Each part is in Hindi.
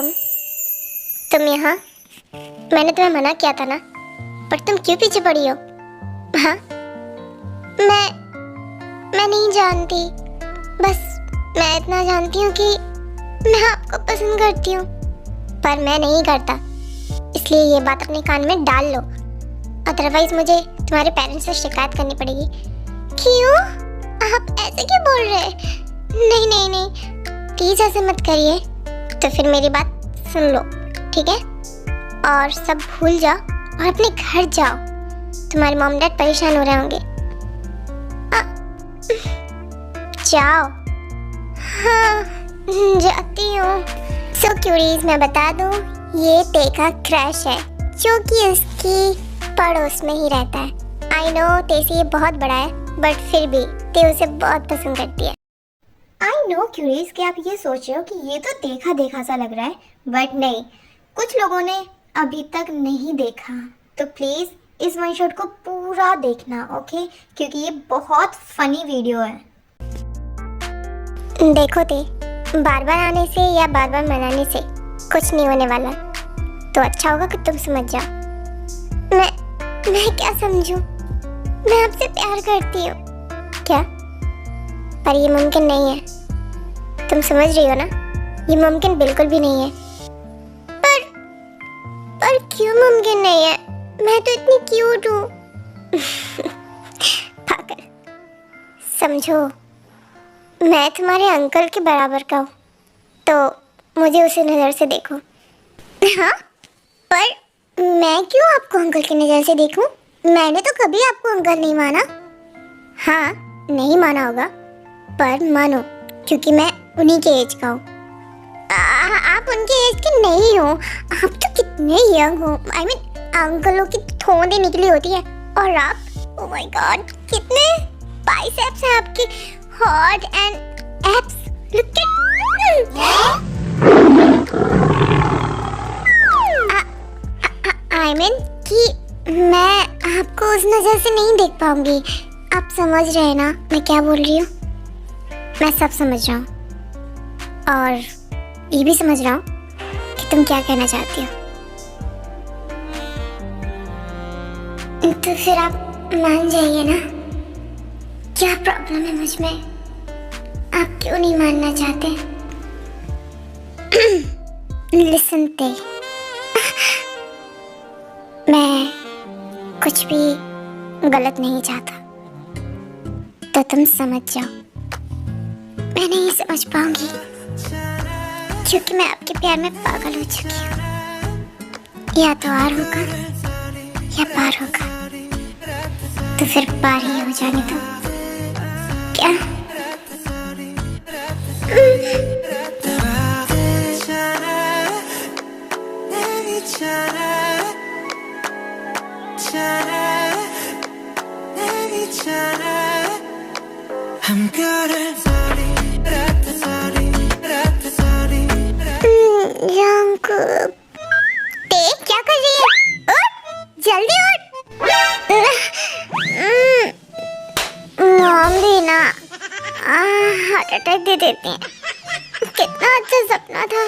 तुम यहाँ? मैंने तुम्हें मना किया था ना, पर तुम क्यों पीछे पड़ी हो? हाँ, मैं नहीं जानती। बस मैं इतना जानती हूँ कि मैं आपको पसंद करती हूँ, पर मैं नहीं करता। इसलिए ये बात अपने कान में डाल लो, अदरवाइज मुझे तुम्हारे पेरेंट्स से शिकायत करनी पड़ेगी। क्यों? आप ऐसे क्यों बोल रहे हैं? नहीं नहीं नहीं, प्लीज ऐसे मत करिए। तो फिर मेरी बात सुन लो, ठीक है? और सब भूल जाओ और अपने घर जाओ। तुम्हारे मॉम डैड परेशान हो रहे होंगे। जाओ। हाँ, जाती हूँ। सो क्यूरीज, मैं बता दूँ, ये ते का क्रश है जो कि उसकी पड़ोस में ही रहता है। आई नो ते से ये बहुत बड़ा है, बट फिर भी ते उसे बहुत पसंद करती है। आई नो क्यूरीज कि आप ये सोच रहे हो कि ये तो देखा देखा सा लग रहा है, बट नहीं, कुछ लोगों ने अभी तक नहीं देखा, तो प्लीज इस वन शॉट को पूरा देखना, ओके? क्योंकि ये बहुत फनी वीडियो है। देखो ते, बार बार आने से या बार बार मनाने से कुछ नहीं होने वाला, तो अच्छा होगा कि तुम समझ जाओ। मैं क्या समझूं? मैं आपसे प्यार करती हूँ। क्या? पर ये मुमकिन नहीं है। तुम समझ रही हो ना? ये मुमकिन बिल्कुल भी नहीं है। पर क्यों मुमकिन नहीं है? मैं तो इतनी क्यूट हूँ। पागल। समझो, मैं तुम्हारे अंकल के बराबर का हूँ, तो मुझे उसी नज़र से देखो। हाँ, पर मैं क्यों आपको अंकल की नज़र से देखूं? मैंने तो कभी आपको अंकल नहीं माना। हाँ, नहीं माना होगा, पर मानो, क्योंकि मैं उन्हीं के एज का हूँ। आप उनके एज के नहीं हो। आप तो कितने यंग हो। आई मीन, अंकलों की थोड़ी निकली होती है, और आप, ओह माय गॉड, कितने बाइसेप्स हैं आपके, hot and abs. Look at. I mean कि मैं आपको उस नज़र से नहीं देख पाऊंगी। आप समझ रहे हैं ना मैं क्या बोल रही हूँ? मैं सब समझ रहा हूँ, और ये भी समझ रहा हूँ कि तुम क्या कहना चाहती हो। तो फिर आप मान जाइए ना। क्या प्रॉब्लम है मुझ में? आप क्यों नहीं मानना चाहते? लिसन ते, मैं कुछ भी गलत नहीं चाहता, तो तुम समझ जाओ। मैं नहीं समझ पाऊंगी, क्योंकि मैं आपके प्यार में पागल हो चुकी हूँ। या तो आर होगा या पार होगा, तो फिर पार ही हो जाने दो। क्या? क्या कर रही है? उठ, जल्दी उठ। मॉम भी ना हार्ट अटैक दे देती हैं। कितना अच्छा सपना था।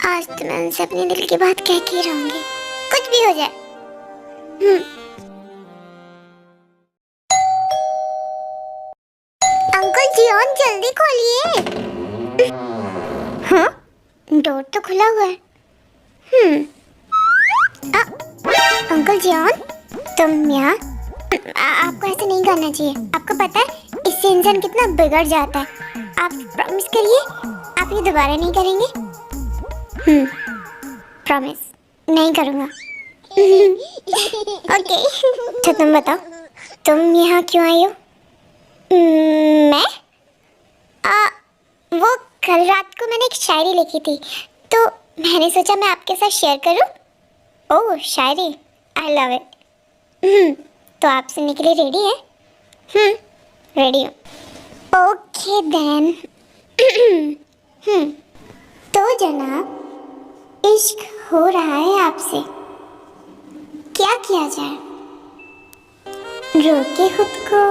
आज तो मैं उनसे अपने दिल की बात कह के रहूंगी, कुछ भी हो जाए। अंकल जियोन, जल्दी खोलिए। हाँ, डोर तो खुला हुआ है। अंकल जियोन, तुम यहाँ? आपको ऐसे नहीं करना चाहिए। आपको पता है इससे इंसान कितना बिगड़ जाता है। आप प्रॉमिस करिए आप ये दोबारा नहीं करेंगे। प्रॉमिस नहीं करूँगा। ओके। तो तुम बताओ, तुम यहाँ क्यों आई हो? मैं? वो कल रात को मैंने एक शायरी लिखी थी, तो मैंने सोचा मैं आपके साथ शेयर करूं। ओह, शायरी, आई लव इट। तो आप सुनने के लिए रेडी है? रेडी हूँ। Okay then. तो जनाब, इश्क हो रहा है आपसे, क्या किया जाए? रोके खुद को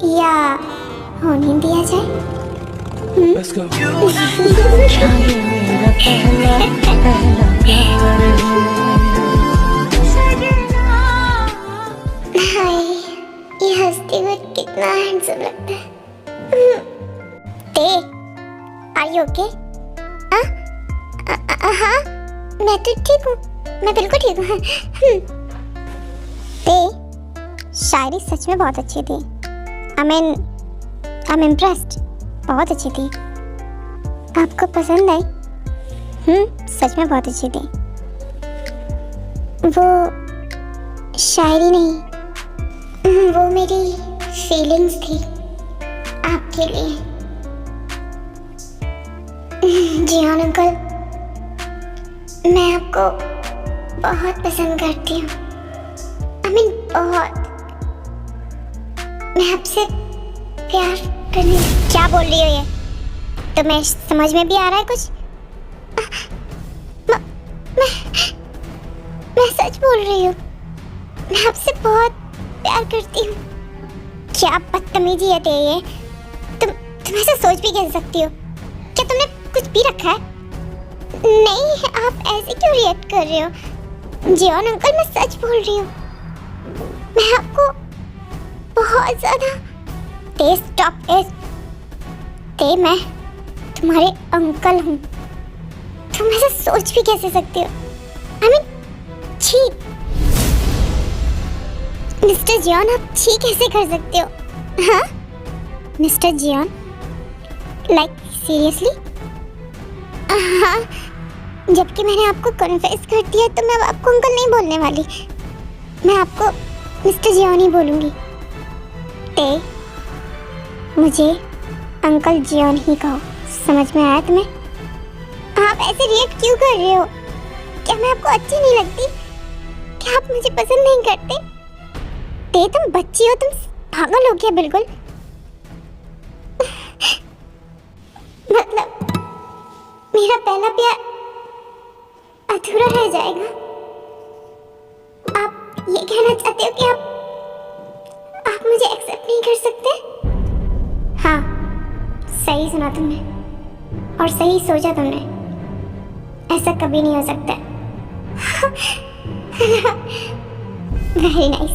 या होने दिया जाए? Let's go. ये मेरा पहला पहला प्यार है। हाय, ये हंसते हुए कितना हैंडसम लगता है। ते, आर यू ओके? हाँ, मैं तो ठीक हूँ, मैं बिल्कुल ठीक हूँ। ते, शायरी सच में बहुत अच्छी थी। I am impressed. बहुत अच्छी थी। आपको पसंद आई? सच में बहुत अच्छी थी। वो शायरी नहीं, वो मेरी फीलिंग्स थी आपके लिए। जियान अंकल, मैं आपको बहुत पसंद करती हूँ। बहुत। मैं आपसे प्यार करने। क्या बोल रही हो ये? तुम्हें समझ में भी आ रहा है कुछ? मैं सच बोल रही हूँ। मैं आपसे बहुत प्यार करती हूँ। क्या बदतमीजी है ये? तुम ऐसे सोच भी कैसे सकती हो? क्या तुमने कुछ पी रखा है? नहीं, आप ऐसे क्यों रिएक्ट कर रहे हो? जियान अंकल, मैं सच बोल रही हूँ। मैं आपको बहुत ज्यादा। Stop it. मैं तुम्हारे अंकल हूँ। तुम ऐसे सोच भी कैसे सकते हो? छी। मिस्टर जियान, आप छी कैसे कर सकते हो? हाँ मिस्टर जियान, लाइक सीरियसली? हाँ, जबकि मैंने आपको कन्फेस कर दिया तो मैं अब आपको अंकल नहीं बोलने वाली। मैं आपको मिस्टर जियान ही बोलूँगी। मुझे अंकल जियान ही कहो। समझ में आया तुम्हें? आप ऐसे रिएक्ट क्यों कर रहे हो? क्या मैं आपको अच्छी नहीं लगती? क्या आप मुझे पसंद नहीं करते? तुम बच्ची हो, तुम पागल हो क्या बिल्कुल? मतलब मेरा पहला प्यार अधूरा रह जाएगा? आप ये कहना चाहते हो कि आप मुझे एक्सेप्ट नहीं कर सकते? हाँ, सही सुना तुमने और सही सोचा तुमने। ऐसा कभी नहीं हो सकता। Very nice.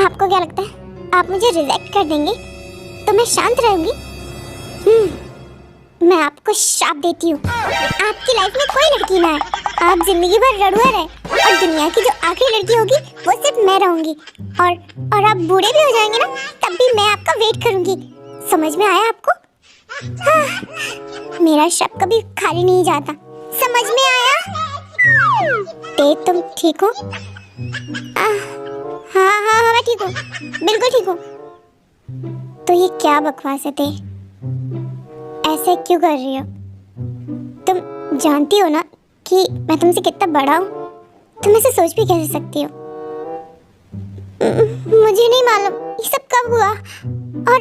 आपको क्या लगता है आप मुझे रिजेक्ट कर देंगे तो मैं शांत रहूंगी? मैं आपको श्राप देती हूँ, आपकी लाइफ में कोई लड़की ना है। आप जिंदगी भर रड़ुआ रहे और दुनिया की जो आखिरी लड़की होगी वो सिर्फ मैं रहूंगी। और आप बूढ़े भी हो जाएंगे ना, तब भी मैं आपका वेट करूंगी। समझ में आया आपको? हाँ, मेरा श्राप कभी खाली नहीं जाता। समझ में आया? तुम ठीक हो? हाँ, मैं ठीक हूँ, बिल्कुल ठीक हूँ। तो ये क्या बकवास है? ऐसे क्यों कर रही हो? तुम जानती हो ना कि मैं तुमसे कितना बड़ा हूँ। तुम ऐसे सोच भी कैसे सकती हो? मुझे नहीं मालूम ये सब कब हुआ, और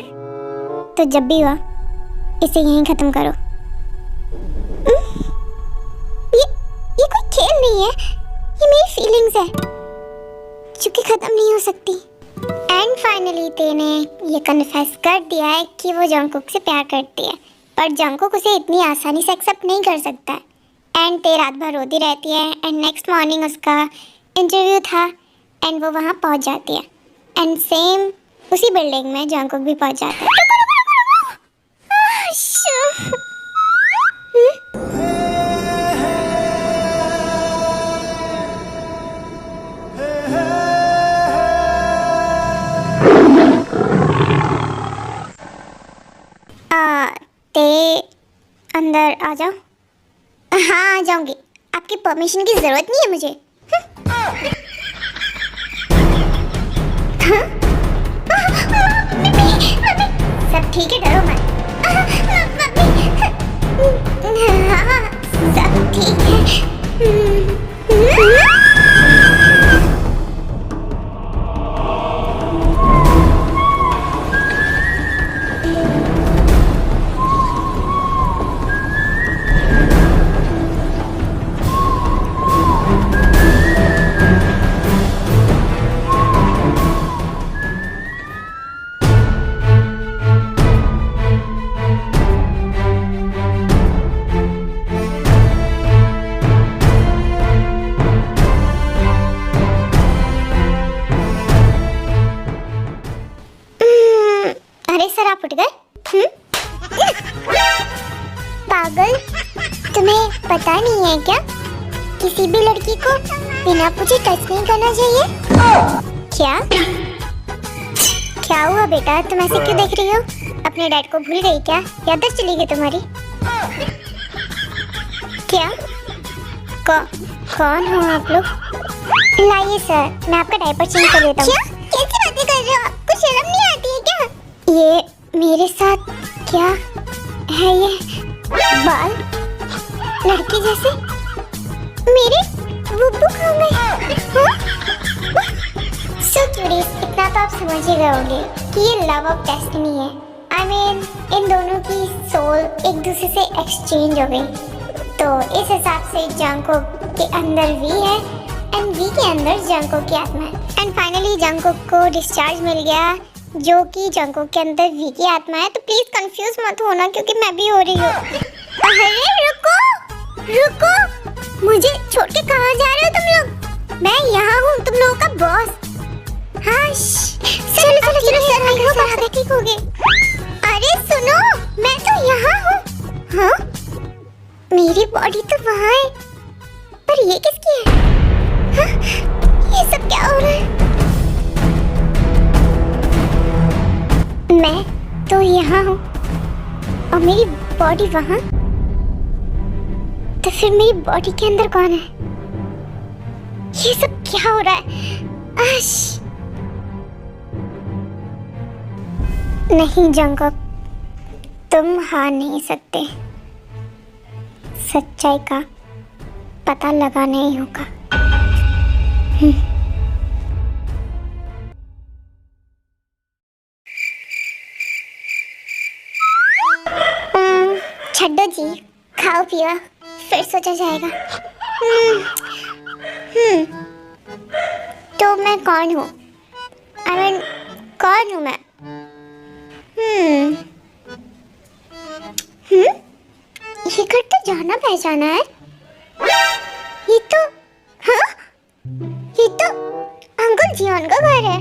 तो जब भी हुआ इसे यहीं खत्म करो। ये कोई खेल नहीं है, ये मेरी फीलिंग्स है जो कि खत्म नहीं हो सकती। एंड फाइनली तेने ये कन्फेस कर दिया है कि वो जंगकुक से प्यार करती है, पर जंगकुक उसे इतनी आसानी से एक्सेप्ट नहीं कर सकता है। एंड ते रात भर रोती रहती है एंड नेक्स्ट मॉर्निंग उसका इंटरव्यू था एंड वो वहाँ पहुँच जाती है एंड सेम उसी बिल्डिंग में जंगकुक भी पहुँच जाता है। ते अंदर आ जाओ। हाँ, आ जाऊंगी। आपकी परमिशन की जरूरत नहीं है मुझे। सब ठीक है, डरो मत। हाँ, सब ठीक है। पागल, तुम्हें पता नहीं है क्या? किसी भी लड़की को बिना पूछे टच नहीं करना चाहिए। क्या क्या हुआ बेटा, तुम ऐसे क्यों देख रही हो? अपने डैड को भूल गई क्या? याद चली गई तुम्हारी? क्या कौन हो आप लोग? लाइए सर, मैं आपका डायपर चेंज कर देता हूँ। क्या? कैसी बातें कर रहे हो? आपको शर्म नहीं आती है क्या? ये मेरे साथ क्या है? ये बाल लड़के जैसे मेरे बुब्बू खा गए। सो क्यूरियस, इतना तो आप समझ ही गए होंगे कि ये लव ऑफ डेस्टिनी है। I mean, इन दोनों की सोल एक दूसरे से एक्सचेंज हो गई। तो इस हिसाब से जंगकुक के अंदर वी है एंड वी के अंदर जंगकुक की आत्मा है। एंड फाइनली जंगकुक को डिस्चार्ज मिल गया जो कि जंगकुक के अंदर वी की आत्मा है। तो प्लीज कंफ्यूज मत होना क्योंकि मैं भी हो रही हूँ। अरे रुको, मुझे छोड़ के कहाँ जा रहे हो तुम लोग? मैं यहाँ हूँ, तुम लोगों का बॉस। हाँ चलो सर, ठीक हो गए। अरे सुनो, मैं तो यहाँ हूँ। हाँ, मेरी बॉडी तो वहाँ है, पर ये किसकी है? हाँ? ये सब क्या हो रहा है? मैं तो यहाँ हूँ और मेरी बॉडी वहाँ, तो फिर मेरी बॉडी के अंदर कौन है? ये सब क्या हो रहा है? नहीं जंगकुक, तुम हार नहीं सकते। सच्चाई का पता लगाना ही होगा। छड्डो जी, खाओ पियो, फिर सोचा जाएगा। तो मैं कौन हूँ? I mean, कौन हूँ मैं? ये घर तो जाना पहचाना है। ये तो अंकल जियान का घर है।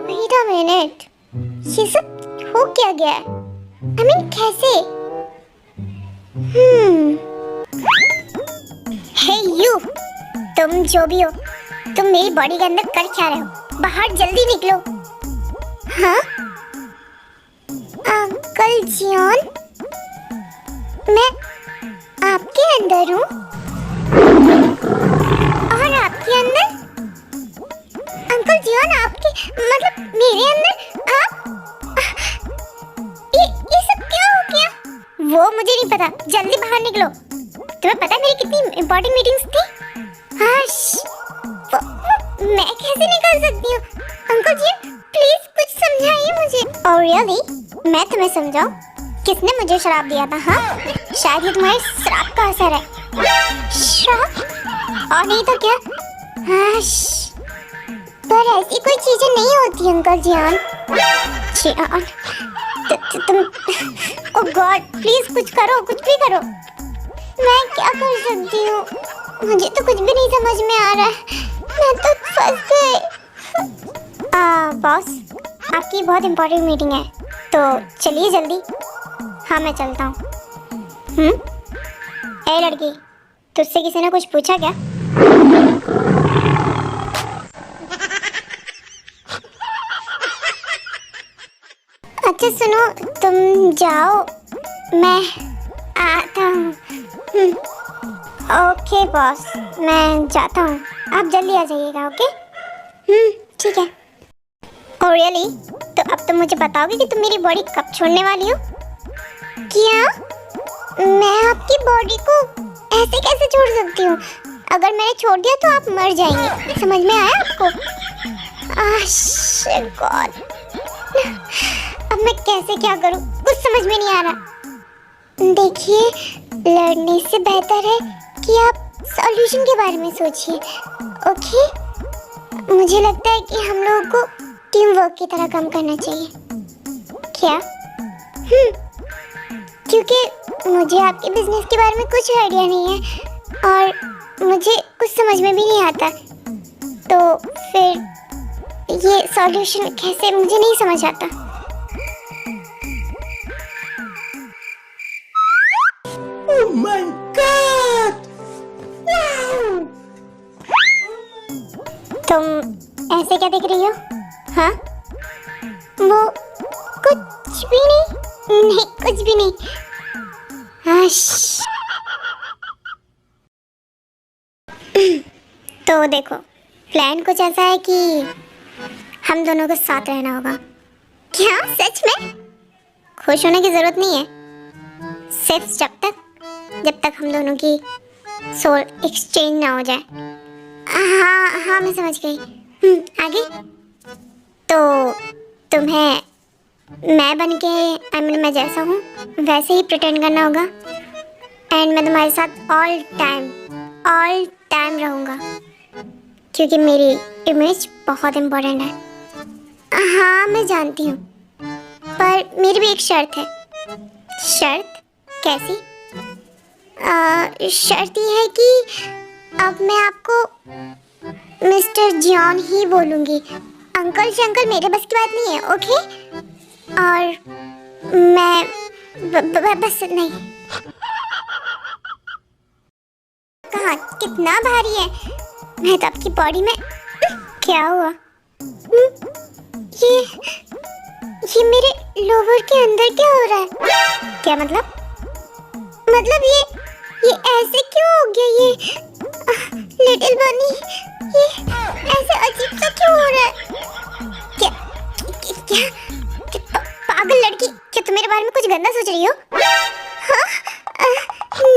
Wait a minute, ये सब हो क्या गया? I mean, कैसे? Hey you, तुम जो भी हो, तुम मेरी बॉडी के अंदर कर क्या रहे हो? बाहर जल्दी निकलो। हाँ? अंकल जियान, मैं आपके अंदर हूँ और आपके अंदर? अंकल जियान, आपके मतलब मेरे अंदर आप? ये सब क्या हो गया? वो मुझे नहीं पता, जल्दी बाहर निकलो। तुम्हें पता है मेरी कितनी इंपॉर्टेंट मीटिंग्स थी? मैं कैसे निकल सकती हूँ? अंकल जी प्लीज कुछ समझाइए मुझे। और रियली, मैं तुम्हें समझाऊं? किसने मुझे शराब दिया था? हाँ, शायद ये तुम्हारे श्राप का असर है। श्राप? और नहीं तो क्या? पर ऐसी कोई चीजें नहीं होती अंकल जियान। तुम ओह गॉड, प्लीज कुछ करो, कुछ भी करो। मैं क्या कर सकती हूँ? मुझे तो कुछ भी नहीं समझ में आ रहा है। मैं तो फंस गई। बॉस, आपकी बहुत इम्पोर्टेंट मीटिंग है, तो चलिए जल्दी। हाँ, मैं चलता हूँ। ए लड़की, तुझसे किसी ने कुछ पूछा क्या? अच्छा सुनो, तुम जाओ, मैं आता हूँ। ओके बॉस, मैं जाता हूँ, आप जल्दी आ जाइएगा। ओके ठीक है। और रियली, तो अब तुम मुझे बताओगे कि तुम मेरी बॉडी कब छोड़ने वाली हो? क्या? मैं आपकी बॉडी को ऐसे कैसे छोड़ सकती हूँ? अगर मैंने छोड़ दिया तो आप मर जाएंगे। समझ में आया आपको? गॉड, अब मैं कैसे क्या करूँ? कुछ समझ में नहीं आ रहा। देखिए, लड़ने से बेहतर है कि आप सॉल्यूशन के बारे में सोचिए। ओके, मुझे लगता है कि हम लोगों को टीम वर्क की तरह काम करना चाहिए। क्या? क्योंकि मुझे आपके बिजनेस के बारे में कुछ आइडिया नहीं है और मुझे कुछ समझ में भी नहीं आता, तो फिर ये सॉल्यूशन कैसे, मुझे नहीं समझ आता। my God! Wow! तुम ऐसे क्या देख रही हो? हाँ? वो कुछ भी नहीं, नहीं कुछ भी नहीं। तो देखो, प्लान कुछ ऐसा है कि हम दोनों को साथ रहना होगा। क्या सच में? खुश होने की जरूरत नहीं है, सिर्फ जब तक हम दोनों की सोल एक्सचेंज ना हो जाए। हाँ हाँ मैं समझ गई। आगे तो तुम्हें मैं बन के मैं जैसा हूँ वैसे ही प्रिटेंड करना होगा, एंड मैं तुम्हारे साथ ऑल टाइम रहूँगा, क्योंकि मेरी इमेज बहुत इम्पोर्टेंट है। हाँ मैं जानती हूँ, पर मेरी भी एक शर्त है। शर्त कैसी? शर्त ये है कि अब मैं आपको मिस्टर जॉन ही बोलूँगी। अंकल शंकल मेरे बस की बात नहीं है, ओके? और मैं बस नहीं। कहाँ कितना भारी है? मैं तो आपकी बॉडी में। क्या हुआ? ये मेरे लोवर के अंदर क्या हो रहा है? क्या मतलब ये ऐसे क्यों हो गया? ये लिटिल बनी ये ऐसे अजीब सा क्यों हो रहा है? क्या पागल लड़की, क्या तुम मेरे बारे में कुछ गंदा सोच रही हो? हाँ?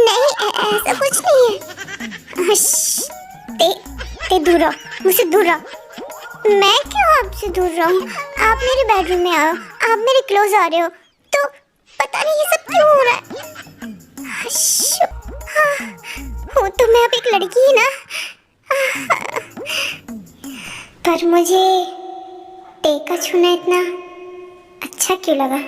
नहीं ऐसा कुछ नहीं है। ते दूर रहो, मुझसे दूर रहो। मैं क्यों आपसे दूर रहूं? आप मेरे बेडरूम में आओ, आप मेरे क्लोज आ रहे हो, तो पता नहीं ये सब क्यों हो रहा है। हाँ, हूँ तो मैं अब एक लड़की ही ना, पर मुझे ते का छूना इतना अच्छा क्यों लगा?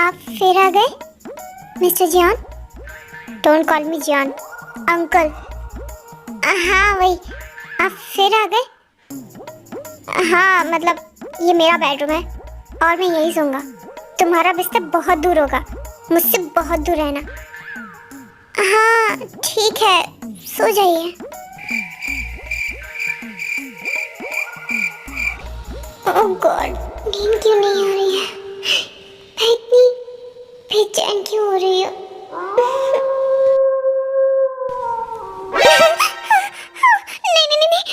आप फिर आ गए mister John? Don't call me John, uncle. हाँ वही, आप फिर आ गए? हाँ मतलब ये मेरा बेडरूम है और मैं यही सोऊंगा। तुम्हारा बिस्तर बहुत दूर होगा, मुझसे बहुत दूर रहना। हाँ ठीक है, सो जाइए। ओह गॉड, नींद क्यों नहीं आ रही है? मैं इतनी बेचैन क्यों हो रही हूँ? नहीं,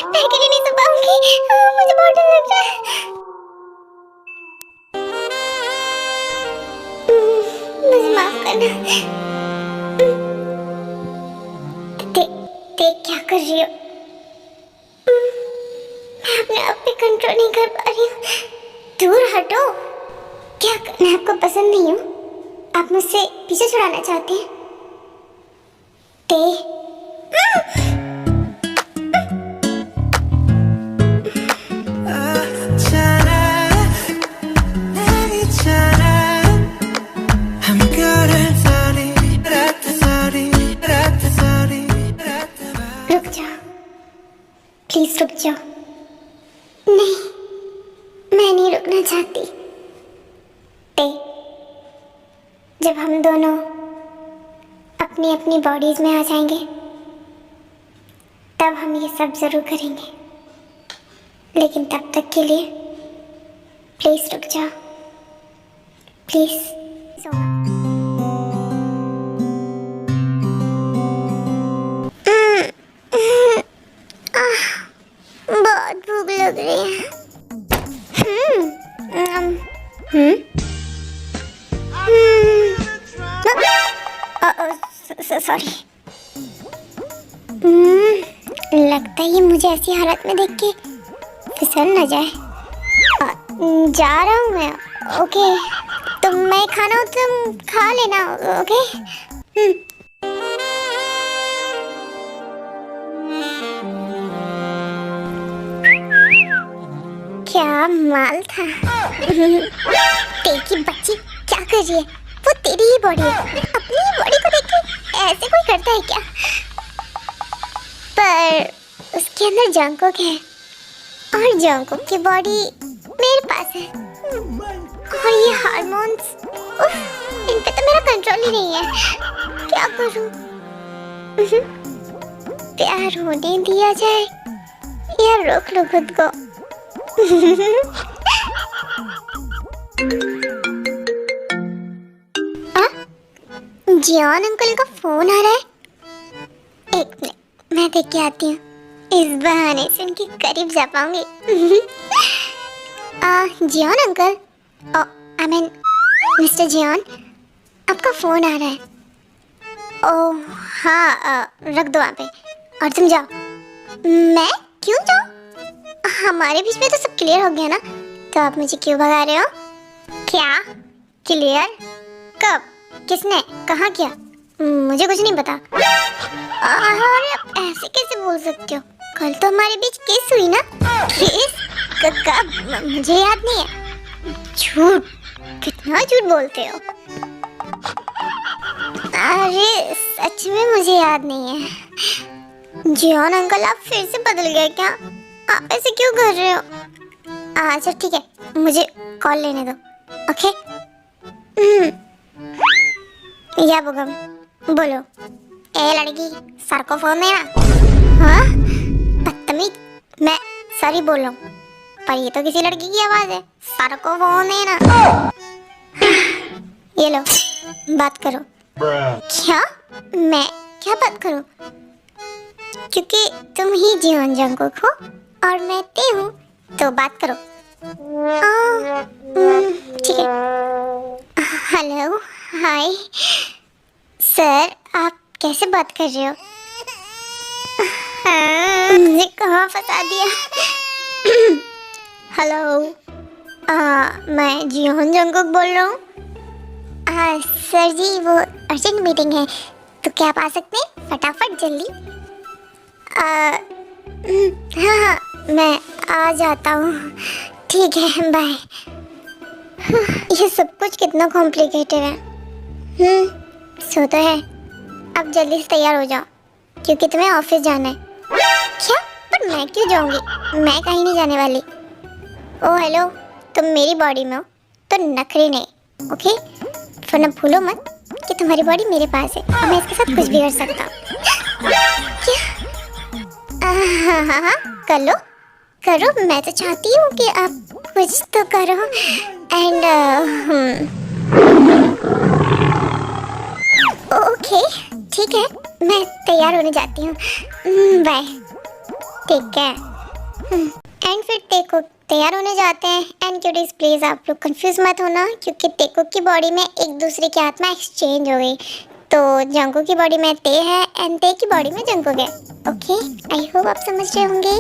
मैं अकेले नहीं सो पाऊंगी। मुझे बहुत डर लग रहा है। मुझे माफ करना। ते क्या कर रही हो? मैं अपने आप पे कंट्रोल नहीं कर पा रही हूँ। दूर हटो। क्या मैं आपको पसंद नहीं हूँ? आप मुझसे पीछे छुड़ाना चाहते हैं? ते प्लीज रुक जाओ। नहीं, मैं नहीं रुकना चाहती। जब हम दोनों अपनी अपनी बॉडीज में आ जाएंगे तब हम ये सब जरूर करेंगे, लेकिन तब तक के लिए प्लीज रुक जाओ, प्लीज। बहुत भूख लग रही है। सॉरी। लगता है ये मुझे ऐसी हालत में देख के फिसल न जाए। जा रहा हूँ मैं, ओके? तुम मैं खाना हो तुम खा लेना, ओके? क्या माल था। तेरी बच्ची क्या कर रही है? वो तेरी ही बॉडी है, अपनी ही बॉडी को देख के ऐसे कोई करता है क्या? पर उसके अंदर जंकुक है, और जंगकुक की बॉडी मेरे पास है। और ये हार्मोन्स, इन पे तो मेरा कंट्रोल ही नहीं है। क्या करूं? प्यार होने दिया जाए या रोक लो खुद को? जियान अंकल का फोन आ रहा है। एक मिनट, मैं देख के आती हूँ। इस बहाने से उनके करीब जा पाऊंगी। जियान अंकल, आई मीन मिस्टर जियान, आपका फोन आ रहा है। ओह हाँ, रख दो वहाँ पे और तुम जाओ। मैं क्यों जाऊँ? हमारे बीच में तो सब क्लियर हो गया ना, तो आप मुझे क्यों भगा रहे हो? क्या क्लियर? कब? किसने? कहाँ किया? मुझे कुछ नहीं पता। अरे आप ऐसे कैसे बोल सकते हो? कल तो हमारे बीच केस हुई ना। केस? कब? मुझे याद नहीं है। झूठ, कितना झूठ बोलते हो। अरे सच में मुझे याद नहीं है। जियान अंकल, आप फिर से बदल गए क्या? आप ऐसे क्यों कर रहे हो? अच्छा ठीक है, मुझे कॉल लेने दो। ओके। या बुगम, बोलो। ए लड़की, सर को फोन देना। हाँ बदतमीज, मैं सॉरी बोल रहा हूँ, पर ये तो किसी लड़की की आवाज है। सर को फोन देना। ये लो, बात करो। क्या? मैं क्या बात करूं? क्योंकि तुम ही जियान जंगकुक हो और मैं ते हूँ, तो बात करो। ठीक है। हेलो, हाय सर, आप कैसे बात कर रहे हो? मुझे कहाँ फंसा दिया? हेलो, मैं जियान जंगकुक बोल रहा हूँ। सर जी, वो अर्जेंट मीटिंग है, तो क्या आप आ सकते हैं फटाफट जल्दी? हाँ, मैं आ जाता हूँ। ठीक है, बाय। ये सब कुछ कितना कॉम्प्लिकेटेड है। सो तो है। अब जल्दी से तैयार हो जाओ, क्योंकि तुम्हें ऑफिस जाना है। क्या? पर मैं क्यों जाऊँगी? मैं कहीं नहीं जाने वाली। ओ हेलो, तुम मेरी बॉडी में हो तो नखरे नहीं, ओके? वरना भूलो मत कि तुम्हारी बॉडी मेरे पास है और मैं इसके साथ कुछ भी कर सकता हूँ। क्या? हाँ, करो। मैं तो चाहती हूँ कि आप कुछ तो करो। एंड ओके, ठीक है, मैं तैयार होने जाती हूँ। बाय। ठीक है। एंड फिर टेको तैयार होने जाते हैं। एंड क्यूटीज प्लीज आप लोग कंफ्यूज मत होना, क्योंकि टेको की बॉडी में एक दूसरे की आत्मा एक्सचेंज हो गई। तो जंगकुक की बॉडी में ते है एंड ते की बॉडी में जंगकुक है। ओके, आई होप आप समझ रहे होंगे।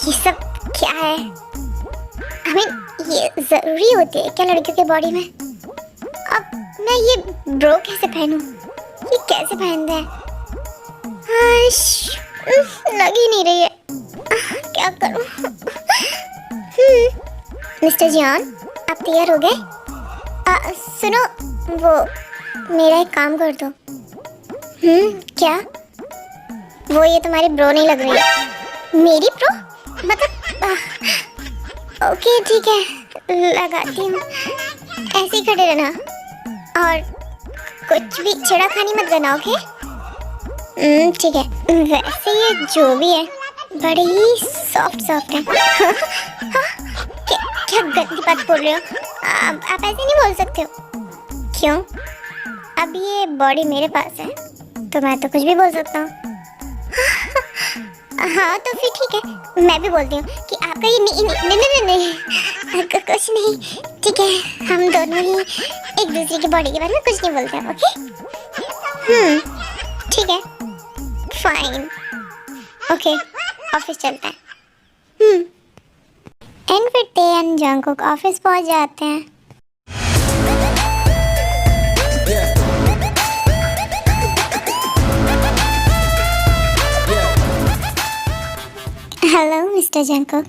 ये सब क्या है? आई मीन, ये जरूरी होती है क्या लड़कियों की बॉडी में? अब मैं ये ब्रो कैसे पहनूं? ये कैसे पहनते हैं? लग ही नहीं रही है। क्या करूं? मिस्टर जियान, आप तैयार हो गए? सुनो, वो मेरा एक काम कर दो। क्या? वो ये तुम्हारी ब्रो नहीं लग रही है। मेरी ब्रो? मतलब ओके ठीक है, लगाती हूँ। ऐसे ही खड़े रहना और कुछ भी छेड़खानी मत करना, ओके? ठीक है। वैसे ये जो भी है बड़े ही सॉफ्ट है। क्या गंदी बात बोल रहे हो? आप ऐसे नहीं बोल सकते हो। क्यों? अब ये बॉडी मेरे पास है तो मैं तो कुछ भी बोल सकता हूँ। हाँ तो फिर ठीक है, मैं भी बोलती हूँ कि आपका ये नहीं कुछ नहीं। ठीक है, हम दोनों ही एक दूसरे की बॉडी के बारे में कुछ नहीं बोलते हैं, ओके? ठीक है, फाइन, ओके, ऑफिस चलते हैं। एंड फिर ते एंड जंगकुक ऑफिस पहुंच जाते हैं। हेलो मिस्टर जंगकुक,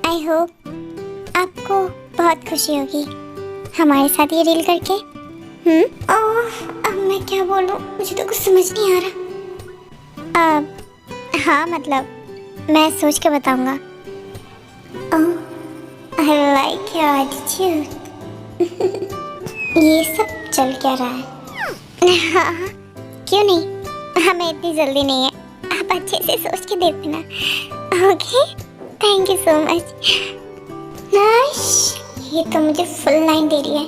आई होप आपको बहुत खुशी होगी हमारे साथ ये डील करके। अब मैं क्या बोलूं, मुझे तो कुछ समझ नहीं आ रहा। हाँ मतलब मैं सोच के बताऊंगा। I like your attitude. ये सब चल क्या रहा है? हाँ क्यों नहीं, हमें इतनी जल्दी नहीं है, आप अच्छे से सोच के देख देना। Okay thank you so much. ये तो मुझे फुल लाइन दे रही है।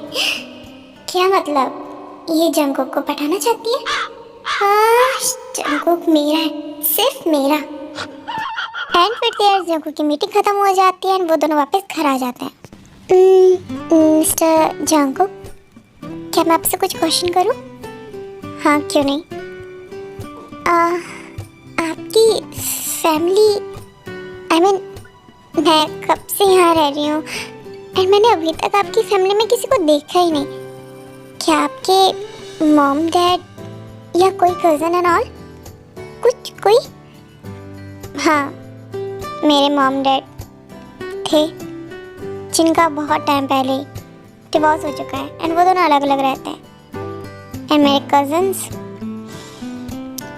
क्या मतलब ये जंगकुक को पटाना चाहती है? हाँ जंगकुक मेरा है, सिर्फ मेरा। एंड फिर यार जंगकुक की मीटिंग खत्म हो जाती है और वो दोनों वापस घर आ जाते हैं। मिस्टर जंगकुक, क्या मैं आपसे कुछ क्वेश्चन करूं? हाँ क्यों नहीं। आपकी फैमिली, आई मीन मैं कब से यहाँ रह रही हूँ और मैंने अभी तक आपकी फैमिली में किसी को देखा ही नहीं। क्या आपके मॉम डैड या कोई कज़न एंड ऑल कुछ कोई? हाँ मेरे मॉम डैड थे जिनका बहुत टाइम पहले डिवोर्स हो चुका है एंड वो दोनों अलग अलग रहते हैं। एंड मेरे कज़न्स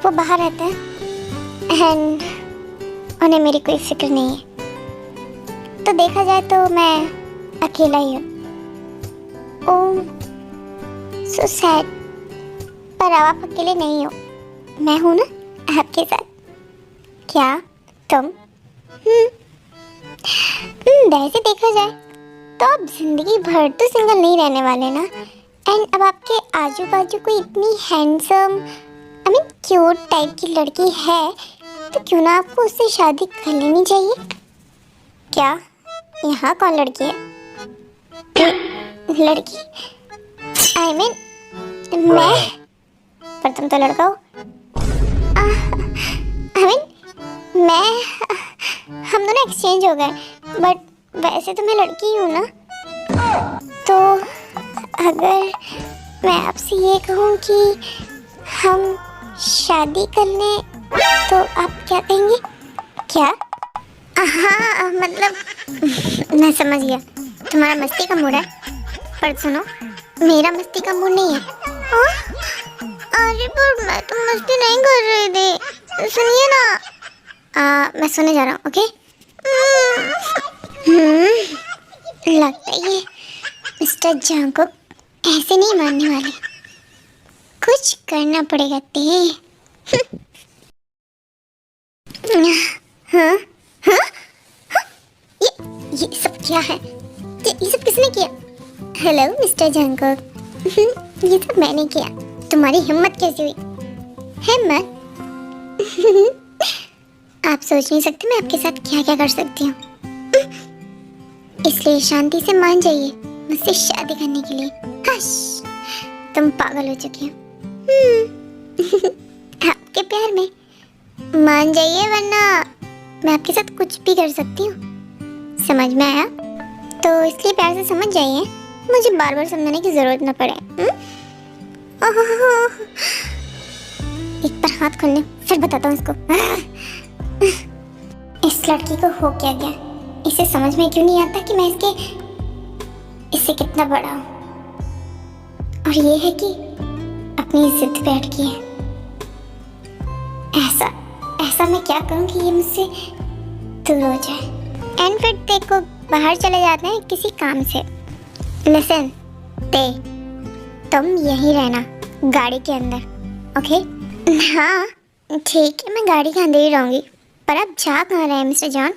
वो बाहर रहते हैं एंड उन्हें मेरी कोई फिक्र नहीं है। तो देखा जाए तो मैं अकेला ही हूँ। ओह सो सैड। पर अब आप अकेले नहीं हो, मैं हूँ ना आपके साथ। क्या तुम? वैसे देखा जाए तो आप जिंदगी भर तो सिंगल नहीं रहने वाले ना। एंड अब आपके आजू बाजू कोई इतनी handsome I mean cute type की लड़की है तो क्यों ना आपको उससे शादी कर लेनी चाहिए। क्या यहाँ कौन लड़की है? लड़की आई मीन मैं, पर तुम तो लड़का हो। आई मीन मैं, हम दोनों एक्सचेंज हो गए बट वैसे तो मैं लड़की ही हूँ ना। तो अगर मैं आपसे ये कहूँ कि हम शादी कर लें तो आप क्या कहेंगे? क्या? हाँ मतलब मैं समझ गया तुम्हारा मस्ती का मूड है, पर सुनो मेरा मस्ती का मूड नहीं है। अरे पर मैं तो मस्ती नहीं कर रही थी, सुनिए ना। मैं सोने जा रहा हूँ ओके। लगता है ये मिस्टर जंगकुक ऐसे नहीं मानने वाले, कुछ करना पड़ेगा ते। हाँ? हाँ? हाँ? ये सब क्या है? ये सब किसने किया? Hello mister Jungkook. ये सब मैंने किया। तुम्हारी हिम्मत कैसी हुई? हिम्मत? आप सोच नहीं सकते मैं आपके साथ क्या क्या कर सकती हूँ, इसलिए शांति से मान जाइए मुझसे शादी करने के लिए। हश, तुम पागल हो चुकी हो आपके प्यार में। मान जाइए वरना मैं आपके साथ कुछ भी कर सकती हूँ। समझ में आया? तो इसलिए प्यार से समझ जाइए, मुझे बार बार समझाने की जरूरत न पड़े। एक बार हाथ खोल ले फिर बताता हूँ इसको। इस लड़की को हो क्या गया? इसे समझ में क्यों नहीं आता कि मैं इससे कितना बड़ा हूँ। और ये है कि अपनी जिद पे अटकी है। ऐसा मैं क्या करूँ कि ये मुझसे दूर हो जाए। एंड फिर देखो बाहर चले जाते हैं किसी काम से। लिसन ते, तुम यहीं रहना गाड़ी के अंदर, ओके? हाँ ठीक है, मैं गाड़ी के अंदर ही रहूँगी। पर आप जा कहाँ रहे हैं मिस्टर जॉन?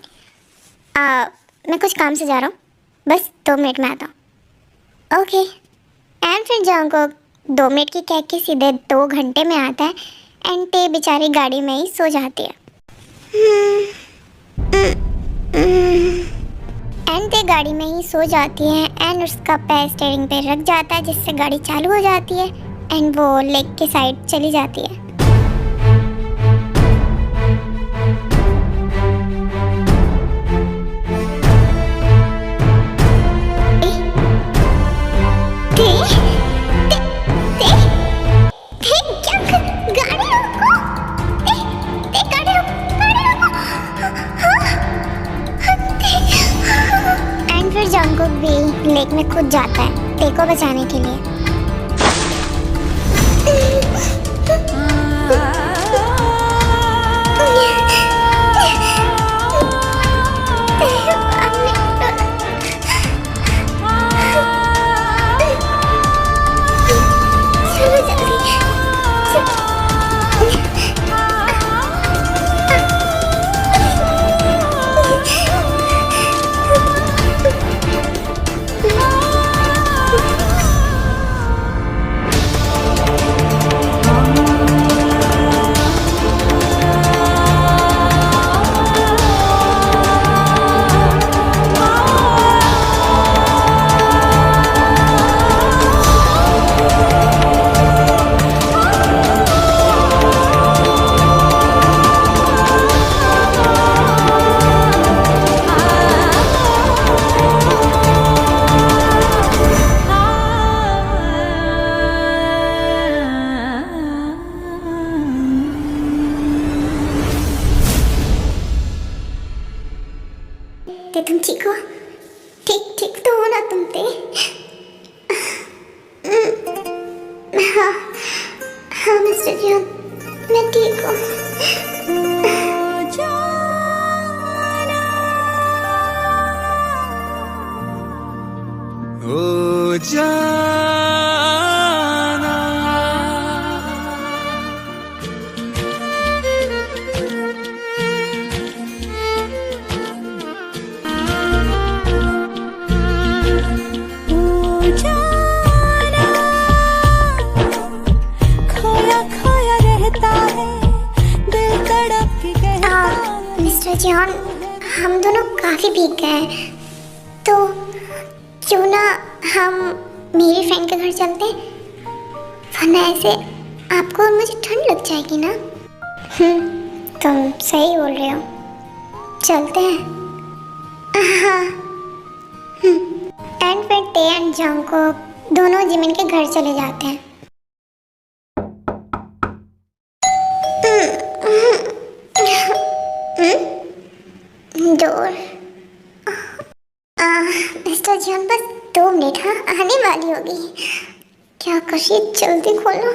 मैं कुछ काम से जा रहा हूँ, बस 2 मिनट में आता हूँ। ओके। एंड फिर जॉन को 2 मिनट की कह के सीधे 2 घंटे में आता है एंड ते बेचारी गाड़ी में ही सो जाती है। एंड ते गाड़ी में ही सो जाती है एंड उसका पैर स्टीयरिंग पे रख जाता है जिससे गाड़ी चालू हो जाती है एंड वो लेक के साइड चली जाती है। जंगकुक भी लेक में कूद जाता है ते को बचाने के लिए। तुम ठीक हो? ठीक ठीक तो हो ना तुम पे? हाँ हाँ मिस्टर जॉन, मैं ठीक हूँ। ओ जाना खोया खोया रहता है दिल तड़प के कहता है। मिस्टर जॉन, हम दोनों काफी भीग गए हैं, तो क्यों ना हम मेरी फ्रेंड के घर चलते हैं, वरना ऐसे आपको और मुझे ठंड लग जाएगी ना। तुम सही बोल रहे हो, चलते हैं। हाँ। एंड फिर टे एंड जंको दोनों जिमिन के घर चले जाते हैं। डोर। मिस्टर जॉन, बस 2 मिनट, हाँ आने वाली होगी। क्या कशी, जल्दी खोलो।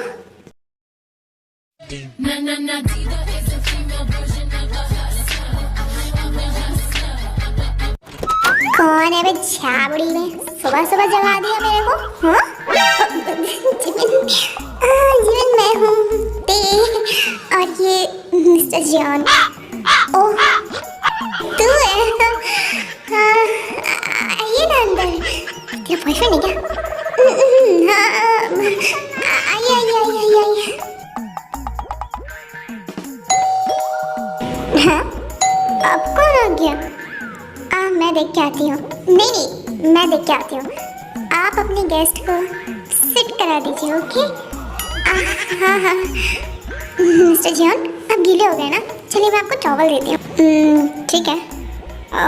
कौन है बे छाबड़ी में, सुबह सुबह जगा दिया मेरे को? हाँ जिमिन, जिमिन मैं हूँ टे, और ये मिस्टर जॉन। ओह तू है? आइए ना अंदर। तेरा बॉयफ्रेंड है क्या? हाँ आइए आइए आइए आइए आइए। हाँ अब कौन आ गया? मैं देख के आती हूँ। नहीं, मैं देख के आती हूँ। आप अपने गेस्ट को सिट करा दीजिए, ओके? हाँ हाँ मिस्टर जॉन, आप गीले हो गए ना, चलिए मैं आपको टॉवल देती हूँ। ठीक है,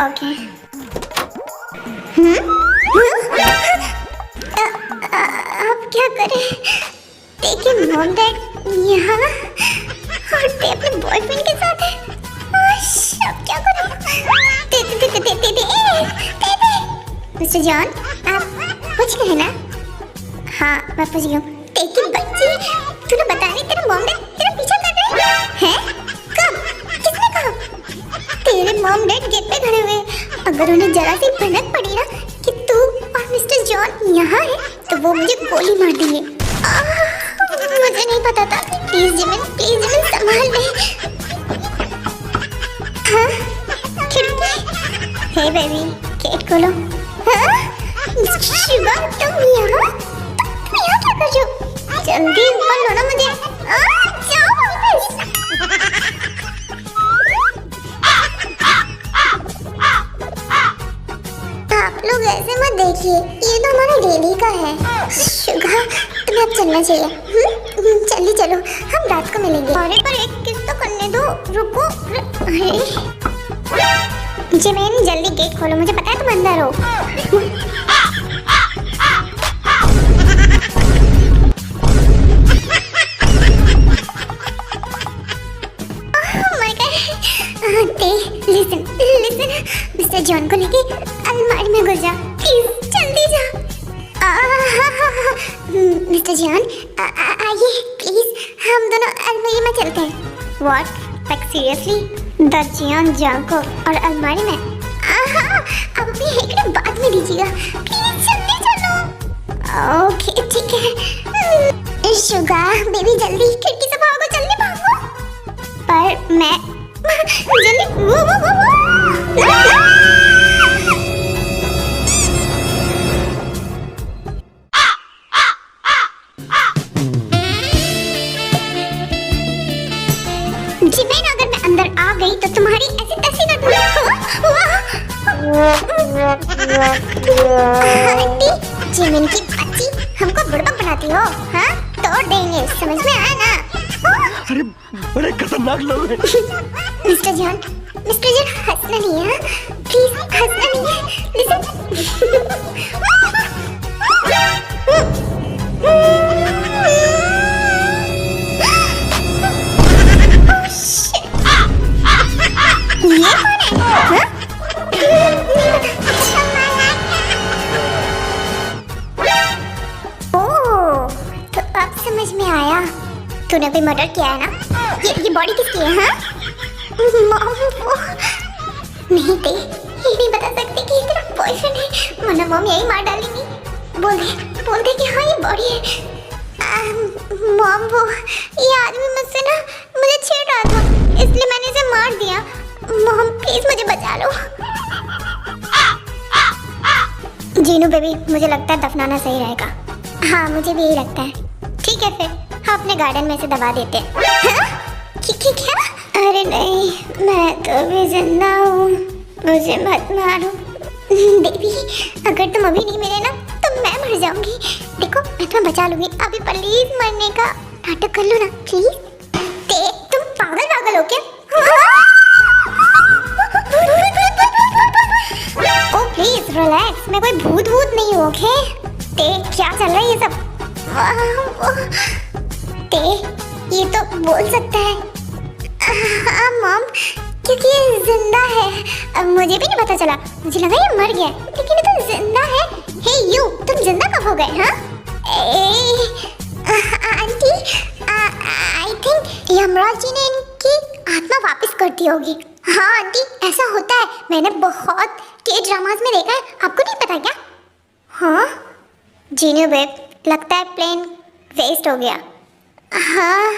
ओके। अब क्या करें? देखिए मॉम डैड यहाँ, और ते अपने बॉयफ्रेंड के साथ है। अब क्या करूँ? मिस्टर जॉन, आप पूछ गए ना? हाँ मैं पूछ गई हूँ। लेकिन बच्ची, तूने बताया नहीं तेरा मॉम डैड तेरा पीछा कर रहे हैं? कब? किसने कहा? तेरे मॉम डैड गेट पे खड़े हुए। अगर उन्हें जरा सी भनक पड़ी ना कि तू और मिस्टर जॉन यहाँ है, तो वो मुझे गोली मार देंगे। मुझे नहीं पता था। प्लीज जिमिन संभाल ले। हाँ खिड़की। हे बेबी, गेट खोलो। हाँ शिवा, तुम यहाँ क्या कर रहे हो? जल्दी ऊपर लो ना मुझे। जाओ वापस। आप लोग ऐसे मत देखिए, ये तो हमारा डेली का है। शुगा, तुम्हें अब चलना चाहिए। जल्दी चलो, हम रात को मिलेंगे। अरे पर एक किस तो करने दो, रुको। अरे जिमिन, जल्दी गेट खोलो, मुझे पता है तुम अंदर हो। लिसन, मिस्टर जॉन को लेके अलमारी में घुस जा, प्लीज जल्दी जा। मिस्टर जॉन आइए प्लीज, हम दोनों अलमारी में चलते हैं। What, like seriously? द जियान जांको और अलमारी में? अब अपनी हेकड़े बाद में दीजिएगा, प्लीज जल्दी चलो। ओके ठीक है। शुगा बेबी, जल्दी खिड़की से भागो, जल्दी भागो। पर मैं जल्दी वो जिमिन, अगर मैं अंदर आ गई तो तुम्हारी ऐसी तैसी कर दूंगी। जिमिन की बच्ची, हमको बुड़बक बनाती हो? हाँ तोड़ देंगे, समझ में आया ना? अरे बड़े खतरनाक लोग हैं। मिस्टर जॉन हंसना नहीं है, प्लीज हंसना नहीं है। लिसन। ये कौन है? मर्डर किया है ना? ये बॉडी किसकी है? हाँ मॉम, वो नहीं थे, ये नहीं बता सकते कि ये तेरा बॉयफ्रेंड है, वरना मॉम यही मार डालेंगी। बोल दे कि हाँ ये बॉडी है। मॉम, वो ये आदमी मुझसे ना मुझे छेड़ रहा था, इसलिए मैंने इसे मार दिया। मॉम प्लीज मुझे बचा लो। जीनू बेबी, मुझे लगता है दफनाना सही रहेगा। हाँ मुझे भी यही लगता है। ठीक है फिर हम अपने गार्डन में से दबा देते हैं। क्या? अरे नहीं, मैं तो अभी जिंदा हूँ, मुझे मत मारो। बेबी अगर तुम अभी नहीं मिले ना तो मैं मर जाऊंगी। देखो मैं तुम्हें बचा लूंगी, अभी प्लीज मरने का नाटक कर लो ना प्लीज। तुम पागल हो क्या? ओ प्लीज रिलैक्स, मैं कोई भूत नहीं हूँ। ओके क्या चल रहा है ये सब? ये तो बोल सकता है। हाँ मॉम, क्योंकि ये जिंदा है। मुझे भी नहीं पता चला, मुझे लगा ये मर गया, लेकिन ये तो जिंदा है। हे यू, तुम जिंदा कब हो गए? हाँ aunty, I think Yamraj ji ने इनकी आत्मा वापस कर दी होगी। हाँ आंटी ऐसा होता है, मैंने बहुत के ड्रामास में देखा है, आपको नहीं पता क्या? हाँ जीनू बेब, लगता है प्लेन वेस्ट हो गया। हाँ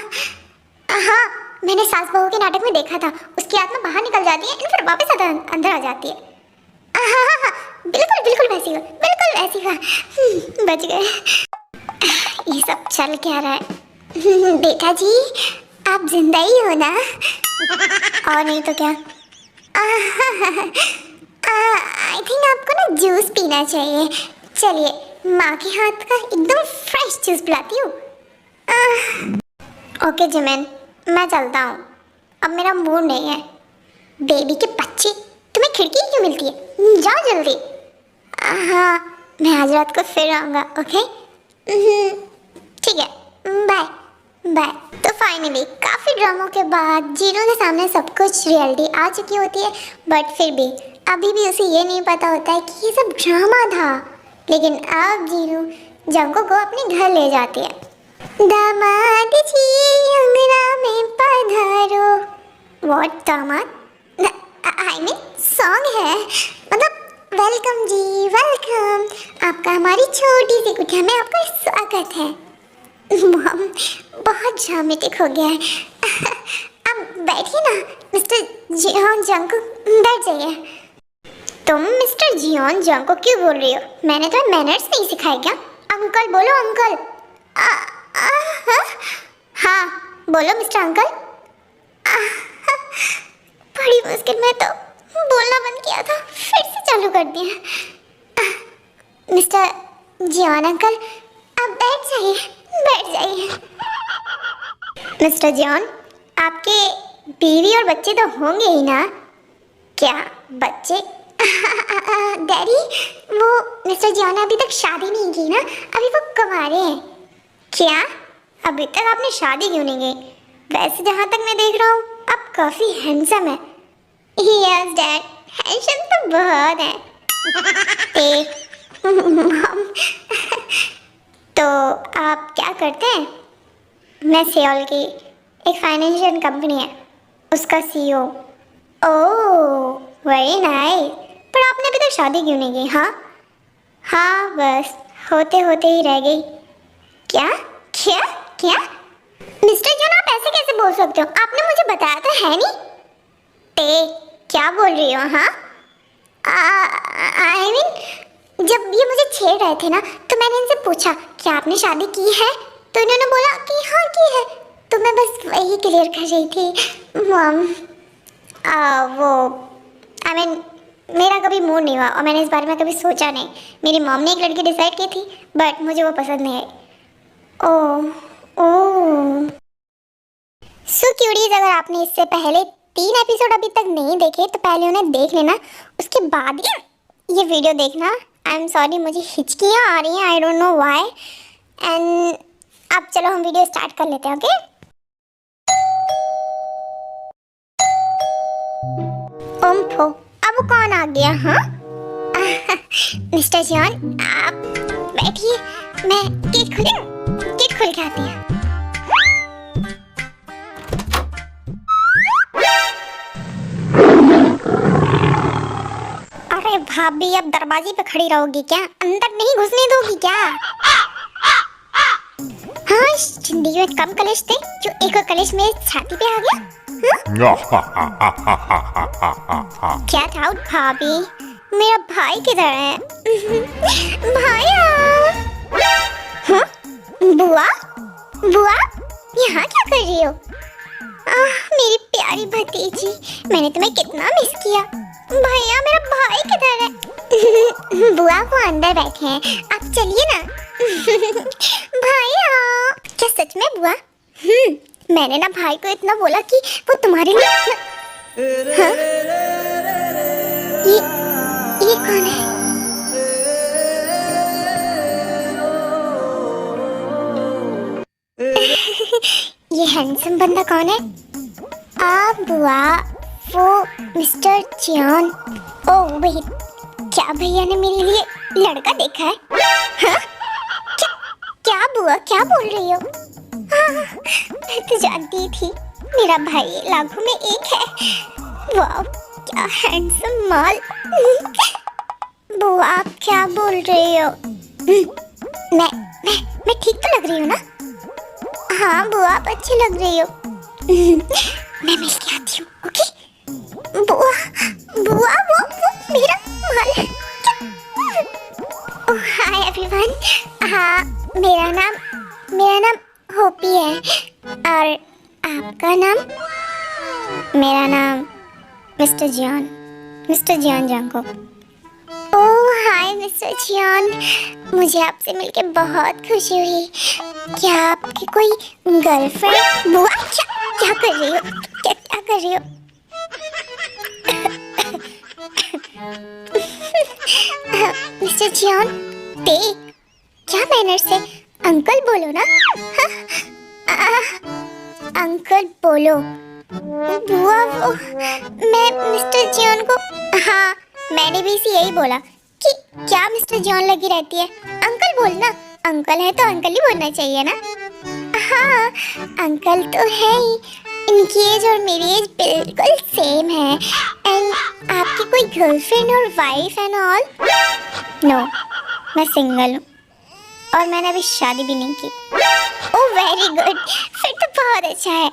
मैंने सास बहू के नाटक में देखा था, उसकी आत्मा बाहर निकल जाती है फिर वापस अंदर आ जाती है। हाँ बिल्कुल वैसी का। बच गए। ये सब चल क्या रहा है? बेटा जी आप जिंदा ही हो ना? और नहीं तो क्या। आई थिंक आपको ना जूस पीना चाहिए। चलिए माँ के हाथ का एकदम फ्रेश जूस पिलाती हूँ। ओके जिमिन, मैं चलता हूँ, अब मेरा मूड नहीं है। बेबी के बच्चे, तुम्हें खिड़की क्यों मिलती है? जाओ जल्दी। हाँ मैं आज रात को फिर आऊँगा। ओके ठीक है, बाय। तो फाइनली काफ़ी ड्रामों के बाद जीनू के सामने सब कुछ रियलिटी आ चुकी होती है, बट फिर भी अभी भी उसे ये नहीं पता होता है कि ये सब ड्रामा था। लेकिन अब जीनू जंगको को अपने घर ले जाती है। दामाद जी अंगना में पधारो। व्हाट दामाद? आई मीन सॉन्ग है, मतलब वेलकम जी वेलकम, आपका हमारी छोटी सी कुटिया में आपका स्वागत है। मॉम बहुत ड्रामेटिक हो गया है। अब बैठिए ना मिस्टर जियोन जंगकुक, बैठ जाइए। तुम मिस्टर जियोन जंगकुक क्यों बोल रही हो? मैंने तुम्हें मैनर्स नहीं सिखाए क्या? अंकल बोलो अंकल। हाँ बोलो मिस्टर अंकल। बड़ी मुश्किल में तो बोलना बंद किया था, फिर से चालू कर दिया। मिस्टर जियोन अंकल आप बैठ जाइए। मिस्टर जियोन, आपके बीवी और बच्चे तो होंगे ही ना? क्या बच्चे? डैडी वो मिस्टर जियोन ने अभी तक शादी नहीं की ना, अभी वो कुंवारे हैं। क्या अभी तक आपने शादी क्यों नहीं की? वैसे जहाँ तक मैं देख रहा हूँ आप काफ़ी हैंडसम है। यस डैड, हैंडसम तो बहुत है। मॉम तो आप क्या करते हैं? मैं सियोल की एक फाइनेंशियल कंपनी है, उसका CEO। Oh very nice. पर आपने अभी तक शादी क्यों नहीं की? हाँ बस होते ही रह गई। क्या मिस्टर जॉन आप ऐसे कैसे बोल सकते हो? आपने मुझे बताया तो है नहीं। क्या बोल रही हो? हाँ आई मीन जब ये मुझे छेड़ रहे थे ना तो मैंने इनसे पूछा क्या आपने शादी की है, तो इन्होंने बोला कि हाँ की है, तो मैं बस वही क्लियर कर रही थी। मॉम वो आई मीन मेरा कभी मूड नहीं हुआ और मैंने इस बारे में कभी सोचा नहीं। मेरी मॉम ने एक लड़की डिसाइड की थी बट मुझे वो पसंद नहीं आई। ओह सो क्यूरीज, अगर आपने इससे पहले 3 एपिसोड अभी तक नहीं देखे तो पहले उन्हें देख लेना, उसके बाद ये वीडियो देखना। आई एम सॉरी मुझे हिचकियाँ आ रही हैं, I don't know why. And अब चलो हम वीडियो स्टार्ट कर लेते हैं। ओके ओम्फो, अब वो कौन आ गया? हाँ मिस्टर जॉन आप बैठिए, मैं गेट खोल के आती हूँ। भाभी अब दरवाजे पे खड़ी रहोगी क्या? अंदर नहीं घुसने दोगी क्या? हाँ, जिंदगी में कम कलेश थे जो एक और कलेश मेरे छाती पे आ गया। क्या था भाभी? मेरा भाई किधर है? भाया। हाँ? बुआ? बुआ? यहाँ क्या कर रही हो? मेरी प्यारी भतीजी, मैंने तुम्हें कितना मिस किया। भैया, मेरा भाई किधर है? बुआ वो अंदर बैठे हैं, आप चलिए ना। भैया, क्या सच में बुआ? मैंने ना भाई को इतना बोला कि वो तुम्हारे लिए हाँ? ये कौन है? ये हैंडसम बंदा कौन है? बुआ, वो मिस्टर जियान। ओह वेट, क्या भैया ने मेरे लिए लड़का देखा है? हाँ? क्या बुआ, क्या बोल रही हो? मैं तो जानती थी मेरा भाई लाखों में एक है। वाह, क्या हैंडसम माल। बुआ, आप क्या बोल रही हो? मैं ठीक तो लग रही हूँ ना? हाँ बुआ, आप अच्छी लग रही हो। मैं मिल के आती हूँ, ओके? बुआ, बुआ, वो मेरा माल है। ओह हाय एवरीवन। हाँ, मेरा नाम होपी है। और आपका नाम? मेरा नाम मिस्टर जियान जांगो। ओह हाय मिस्टर जियान, मुझे आपसे मिलके बहुत खुशी हुई। क्या आपकी कोई गर्लफ्रेंड? बुआ, क्या कर रही हो? क्या कर रही हो? मिस्टर जियान, क्या मैनर से अंकल बोलो ना। अंकल बोलो। बुआ, वो मैं मिस्टर जियान को, हाँ मैंने भी इसे यही बोला कि क्या मिस्टर जियान लगी रहती है। अंकल बोलना, अंकल है तो अंकल ही बोलना चाहिए ना। हाँ, अंकल तो है ही। इनकी एज और मेरी एज बिल्कुल सेम है। एंड आपकी कोई गर्लफ्रेंड और वाइफ एंड ऑल? नो, मैं सिंगल हूँ और मैंने अभी शादी भी नहीं की। ओह वेरी गुड, फिर तो बहुत अच्छा है।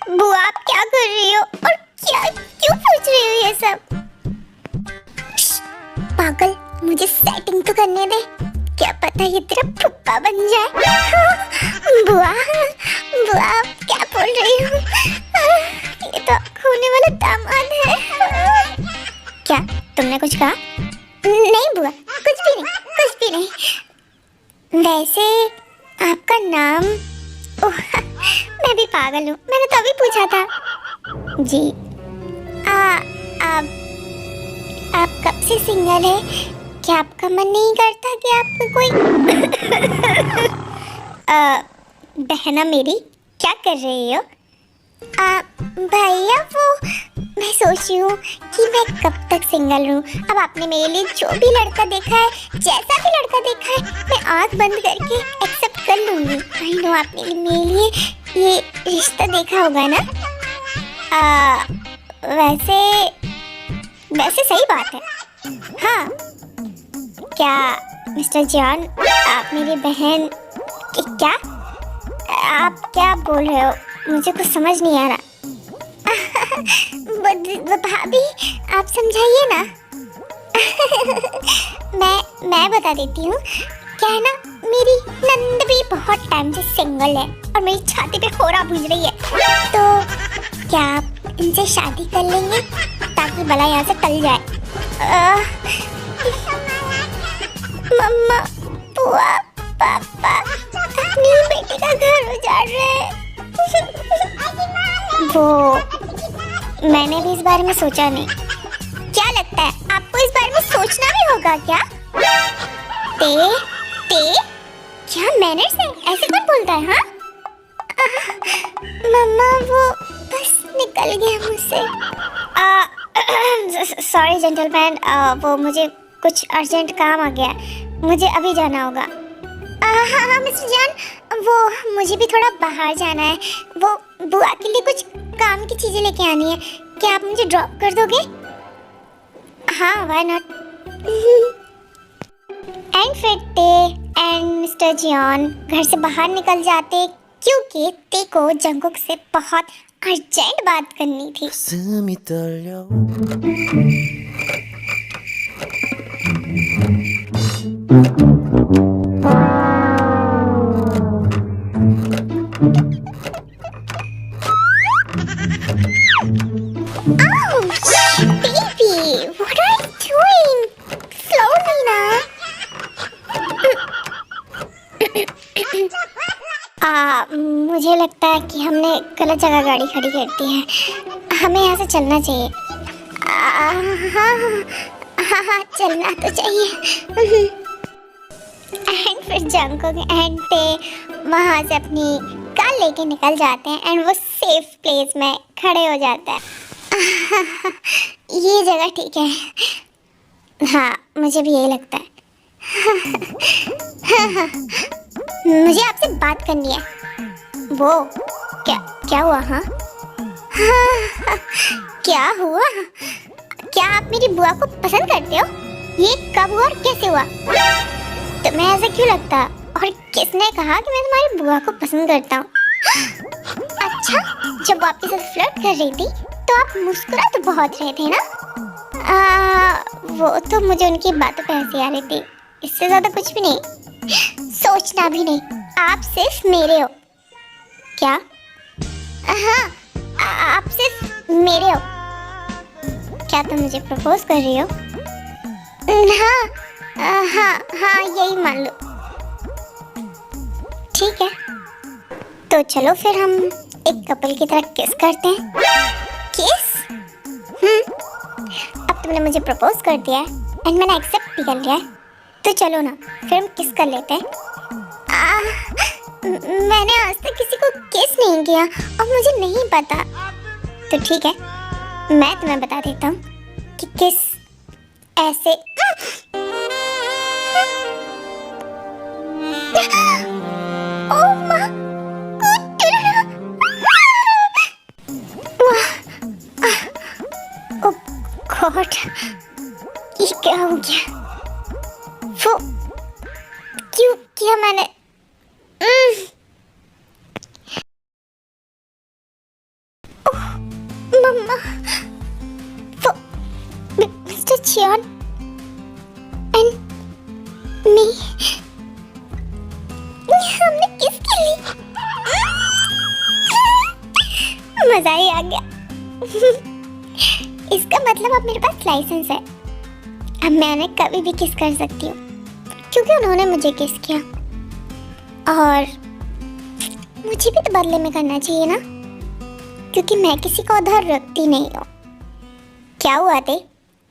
बुआ, आप क्या कर रही हो और क्यों पूछ रही हो ये सब? पागल, मुझे सेटिंग तो करने दे, क्या पता ये तेरा फुप्पा बन जाए। बुआ, बुआ क्या बोल रही हो? ये तो होने वाला दामाद है। क्या तुमने कुछ कहा? नहीं बुआ, कुछ भी नहीं। वैसे आपका नाम? ओह, मैं भी पागल हूँ, मैंने तो अभी पूछा था। जी, आप कब से सिंगल है? क्या आपका मन नहीं करता कि आपको कोई बहना मेरी, क्या कर रही हो? भैया, वो मैं सोच रही हूँ कि मैं कब तक सिंगल रहूँ। अब आपने मेरे लिए जो भी लड़का देखा है, जैसा भी लड़का देखा है, मैं आँख बंद करके एक्सेप्ट कर लूँगी। आई नो आपने मेरे लिए ये रिश्ता देखा होगा ना। वैसे सही बात है। हाँ, क्या मिस्टर जान, आप मेरी बहन? क्या आप क्या बोल रहे हो? मुझे कुछ समझ नहीं आ रहा। भाभी, आप समझाइए ना। मैं बता देती हूँ। क्या है ना, मेरी नंद भी बहुत टाइम से सिंगल है और मेरी छाती पे होरा बुझ रही है। तो क्या आप इनसे शादी कर लेंगे ताकि भला यहाँ से टल जाए? मम्मा, बुआ, पापा अपनी बेटी का घर उजाड़ रहे हैं। वो मैंने भी इस बारे में सोचा नहीं। क्या लगता है आपको इस बारे में सोचना भी होगा क्या? क्या मैनर्स है? ऐसे कौन बोलता है? हाँ मम्मा, वो बस निकल गया मुझसे। सॉरी जेंटलमैन, वो मुझे कुछ अर्जेंट काम आ गया, मुझे अभी जाना होगा। हाँ मिस्टर जान, वो मुझे भी थोड़ा बाहर जाना है। वो बुआ के लिए कुछ काम की चीज़ें लेके आनी है। क्या आप मुझे ड्रॉप कर दोगे? हाँ, व्हाई नॉट। एंड फिर ते एंड मिस्टर जियोन घर से बाहर निकल जाते क्योंकि ते को जंगकुक से बहुत अर्जेंट बात करनी थी। 가슴이 떨려 Ouch, baby, what are you doing? Slowly now. मुझे लगता है कि हमने गलत जगह गाड़ी खड़ी कर दी है। हमें यहाँ से चलना चाहिए। हाँ, चलना तो चाहिए। एंड फिर जंगकुक एंड ते वहाँ से अपनी कार लेके निकल जाते हैं एंड वो सेफ प्लेस में खड़े हो जाता है। ये जगह ठीक है। हाँ, मुझे भी यही लगता है। मुझे आपसे बात करनी है। वो क्या हुआ? हाँ, क्या हुआ? क्या आप मेरी बुआ को पसंद करते हो? ये कब हुआ और कैसे हुआ? तुम्हें ऐसा क्यों लगता? और किसने कहा कि मैं तुम्हारी बुआ को पसंद करता हूँ? अच्छा, जब आपके साथ फ्लर्ट कर रही थी तो आप मुस्कुरा तो बहुत रहे थे ना? वो तो मुझे उनकी बातों पे हंसी आ रही थी, इससे ज्यादा कुछ भी नहीं। सोचना भी नहीं, आप सिर्फ मेरे हो। क्या? हाँ, आप सिर्फ मेरे हो। क्या तुम मुझे प्रपोज कर रही हो? हाँ, यही मान लो। ठीक है, तो चलो फिर हम एक कपल की तरह किस करते हैं। किस? अब तुमने मुझे प्रपोज कर दिया है एंड मैंने एक्सेप्ट भी कर लिया है, तो चलो ना फिर हम किस कर लेते हैं। मैंने आज तक किसी को किस नहीं किया और मुझे नहीं पता। तो ठीक है, मैं तुम्हें बता देता हूँ कि किस ऐसे। ओह माँ, गॉड, ये क्या हो गया? वो क्यों किया मैंने? मम्मा, वो मिस्टर जियोन एंड मी, हमने किस के लिए? मजा ही आ गया। इसका मतलब अब मेरे पास लाइसेंस है। अब मैंने कभी भी किस कर सकती हूँ क्योंकि उन्होंने मुझे किस किया, और मुझे भी तो बदले में करना चाहिए ना, क्योंकि मैं किसी को उधार रखती नहीं हूँ। क्या हुआ थे?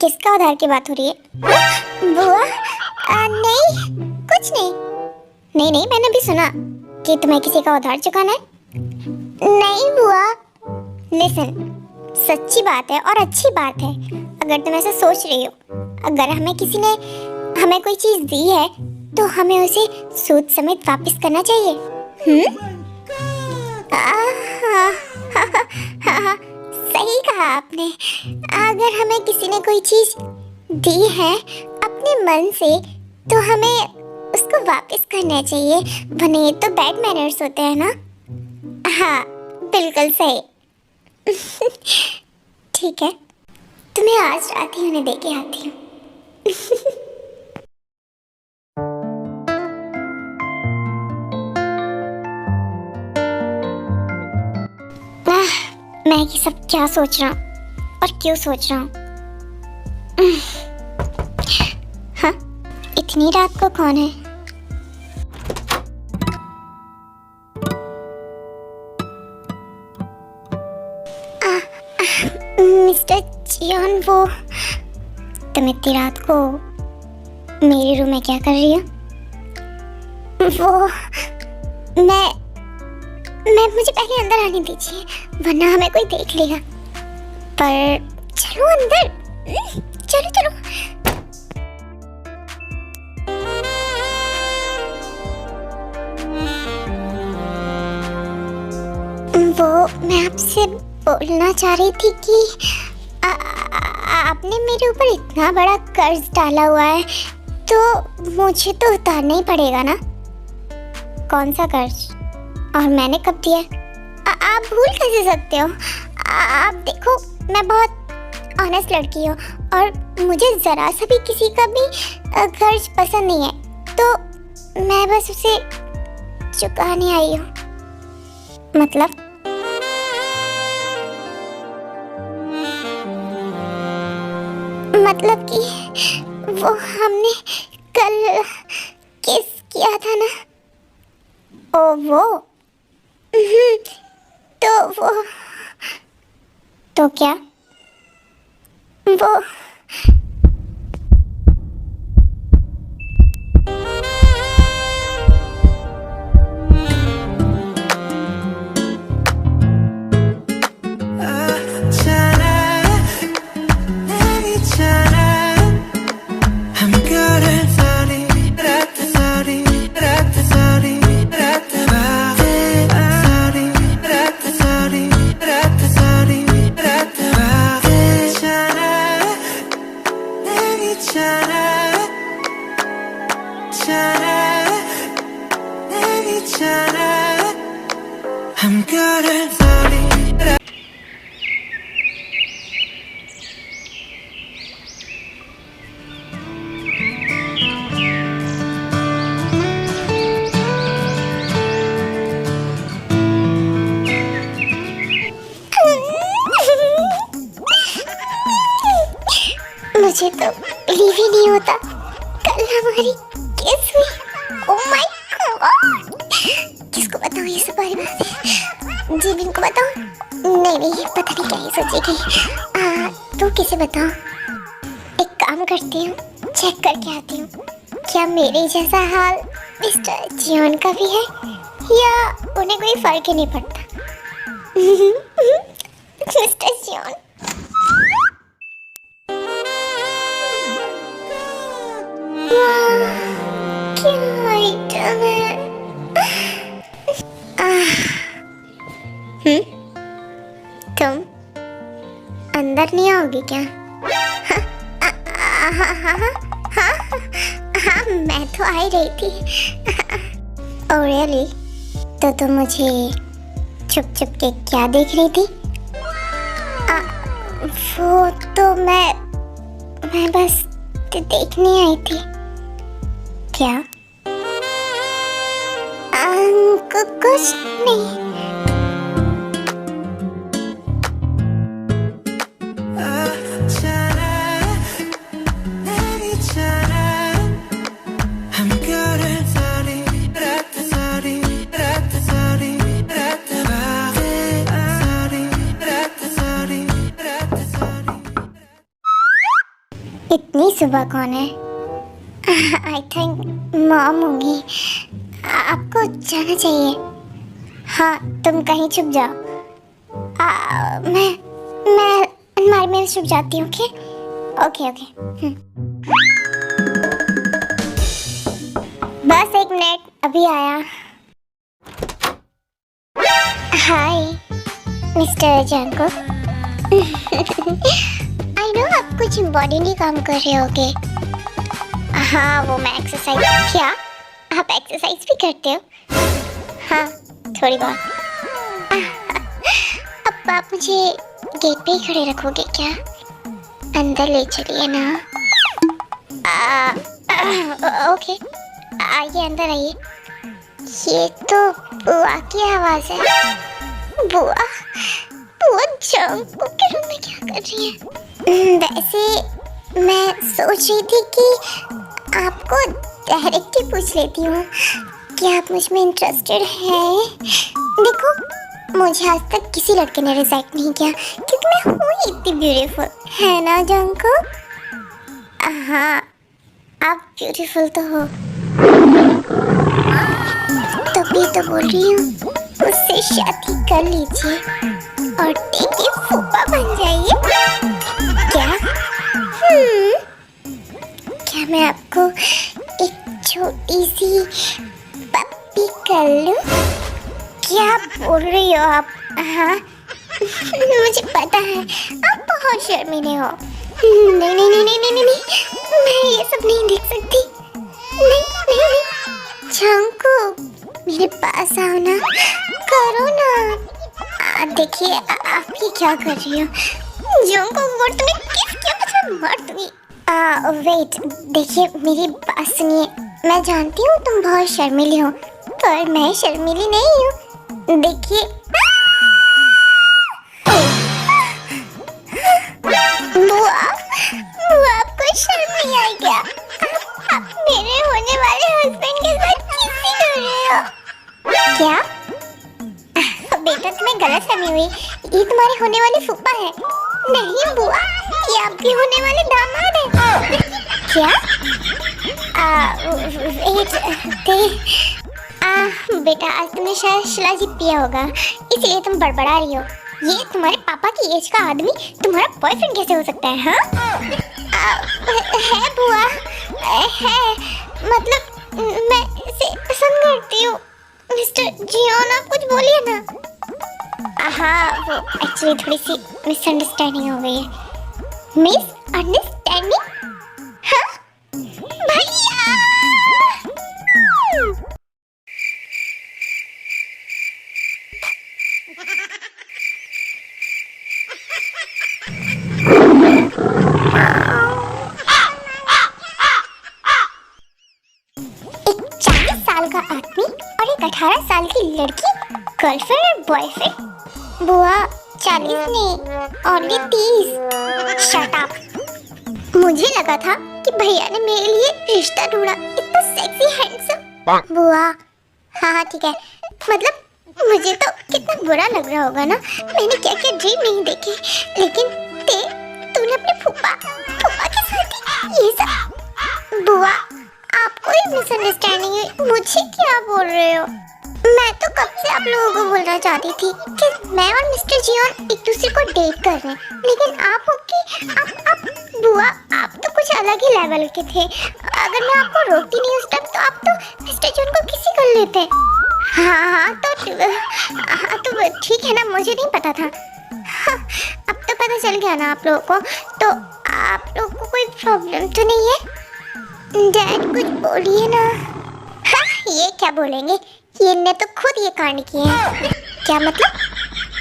किसका उधार की बात हो रही है? बुआ? नहीं, कुछ नहीं। नहीं, मैंने भी सुना कि तुम्हें किसी का उधार चुकाना है। नहीं बुआ, लिसन, सच्ची बात है और अच्छी बात है अगर तुम ऐसा सोच रही हो। अगर किसी ने हमें कोई चीज दी है तो हमें उसे सूद समेत वापस करना चाहिए। सही कहा आपने। अगर हमें किसी ने कोई चीज दी है अपने मन से तो हमें उसको वापस करना चाहिए, वरना ये तो बैड मैनर्स होते हैं ना। हाँ, बिल्कुल सही। ठीक है, तुम्हें आज रात ही उन्हें देके आती हूँ। मैं ये सब क्या सोच रहा हूँ और क्यों सोच रहा हूँ? हाँ, इतनी रात को कौन है? मिस्टर जियोन, वो तुम इतनी रात को मेरे रूम में क्या कर रही हो? वो मुझे पहले अंदर आने दीजिए, वरना हमें कोई देख लेगा। पर चलो अंदर, चलो। वो मैं आपसे बोलना चाह रही थी कि आपने मेरे ऊपर इतना बड़ा कर्ज डाला हुआ है तो मुझे तो उतारना ही पड़ेगा ना। कौन सा कर्ज? और मैंने कब दिया? आप भूल कैसे सकते हो? आप देखो, मैं बहुत ऑनेस्ट लड़की हूँ और मुझे ज़रा सा भी किसी का भी कर्ज पसंद नहीं है, तो मैं बस उसे चुकाने आई हूँ। मतलब कि वो हमने कल किस किया था ना। ओ वो तो क्या वो I'm good at falling. मुझे तो बिलीव ही नहीं होता, कल हमारी किस हुई। ओह माय गॉड, किसको बताऊं ये सब बारे में? जीविन को बताऊं? नहीं, पता नहीं क्या ही सोचेगी। तो किसे बताऊं? एक काम करती हूँ, चेक करके आती हूँ क्या मेरे जैसा हाल मिस्टर जियोन का भी है या उन्हें कोई फर्क ही नहीं पड़ता। मिस्टर जियोन, क्या आइटम है? तुम अंदर नहीं आओगी क्या? हाँ, मैं तो आ ही रही थी। Oh really? तो तुम मुझे छुप छुप के क्या देख रही थी? वो तो मैं बस देखने आई थी। क्या? कुछ नहीं। इतनी सुबह कौन है? आई थिंक मॉम होंगी। आपको जाना चाहिए। हाँ, तुम कहीं छुप जाओ। मैं अलमारी में छुप जाती हूँ। ओके। बस एक मिनट, अभी आया। हाय मिस्टर जंको। आई नो आप कुछ इम्पोर्टेंट ही काम कर रहे होगे। हाँ, वो मैं एक्सरसाइज। क्या आप एक्सरसाइज भी करते हो? हाँ, थोड़ी बहुत। अब आप मुझे गेट पे ही खड़े रखोगे क्या? अंदर ले चलिए ना। ओके, आइए अंदर आइए। ये तो बुआ की आवाज़ है। बुआ जंको के रूम में क्या कर रही है? वैसे मैं सोच रही थी कि आपको डायरेक्ट ही पूछ लेती हूँ कि आप मुझ में इंटरेस्टेड हैं। देखो, मुझे आज तक किसी लड़के ने रिजेक्ट नहीं किया क्योंकि मैं हूँ ही इतनी ब्यूटीफुल, है ना जंको? हाँ, आप ब्यूटीफुल तो हो। तभी तो बोल रही हूँ, उससे शादी कर लीजिए और टेके फूफा बन जाइए। क्या मैं आपको एक छोटी सी पप्पी कर लूं? क्या बोल रही हो आप? हाँ, मुझे पता है आप बहुत शर्मीले हो। नहीं नहीं नहीं नहीं नहीं नहीं नहीं, मैं ये सब नहीं देख सकती। नहीं नहीं नहीं, झंको मेरे पास आओ ना, करो ना। देखिए आप ये क्या कर रही हो? झंको वो तुमने किस किया? मैं मार दूंगी। वेट, देखिए मेरी बात सुनिए। मैं जानती हूँ तुम बहुत शर्मीली हो, पर मैं शर्मीली नहीं हूँ। देखिए बुआ, बुआ आपको शर्म नहीं आई क्या? आप मेरे होने वाले हस्बैंड के साथ किसी कर रहे हो क्या? बेटा तुम्हें गलतफहमी हुई, ये तुम्हारे होने वाले फूफा है। नहीं बुआ, ये आपके होने वाले दामाद है। क्या? बेटा आज तुमने शायद शिलाजीत पिया होगा, इसलिए तुम बड़बड़ा रही हो। ये तुम्हारे पापा की एज का आदमी तुम्हारा बॉयफ्रेंड कैसे हो सकता है? हाँ है बुआ, है, मतलब मैं इसे पसंद करती हूँ। मिस्टर जियोन आप कुछ बोलिए ना। हाँ वो एक्चुअली थोड़ी सी मिसअंडरस्टैंडिंग हो गई है। मिसअंडरस्टैंडिंग? हाँ भैया। एक 40 साल का आदमी और एक 18 साल की लड़की, गर्लफ्रेंड और बॉयफ्रेंड। बुआ 40 नहीं, ओनली 30। Shut up. मुझे लगा था कि भैया ने मेरे लिए रिश्ता ढूंढा, इतना सेक्सी हैंडसम। बुआ हाँ ठीक है, मतलब मुझे तो कितना बुरा लग रहा होगा ना। मैंने क्या क्या ड्रीम नहीं देखे, लेकिन तूने अपने फूफा के साथ ये सब। बुआ आपको ही मिसअंडरस्टैंडिंग है, मुझे क्या बोल रहे हो? मैं तो कब से आप लोगों को बोलना चाहती थी कि मैं और मिस्टर जियोन एक दूसरे को डेट कर रहे हैं, लेकिन आप हो कि आप बुआ आप तो कुछ अलग ही लेवल के थे। अगर मैं आपको रोकती नहीं उस टाइम तो आप तो मिस्टर जियोन को किसी कर लेते। हाँ तो ठीक है ना, मुझे नहीं पता था। हाँ, अब तो पता चल गया ना आप लोगों को। तो आप लोगों को कोई प्रॉब्लम तो नहीं है? डैड कुछ बोलिए ना। हाँ ये क्या बोलेंगे, ये ने तो खुद ये कांड किए हैं। क्या मतलब?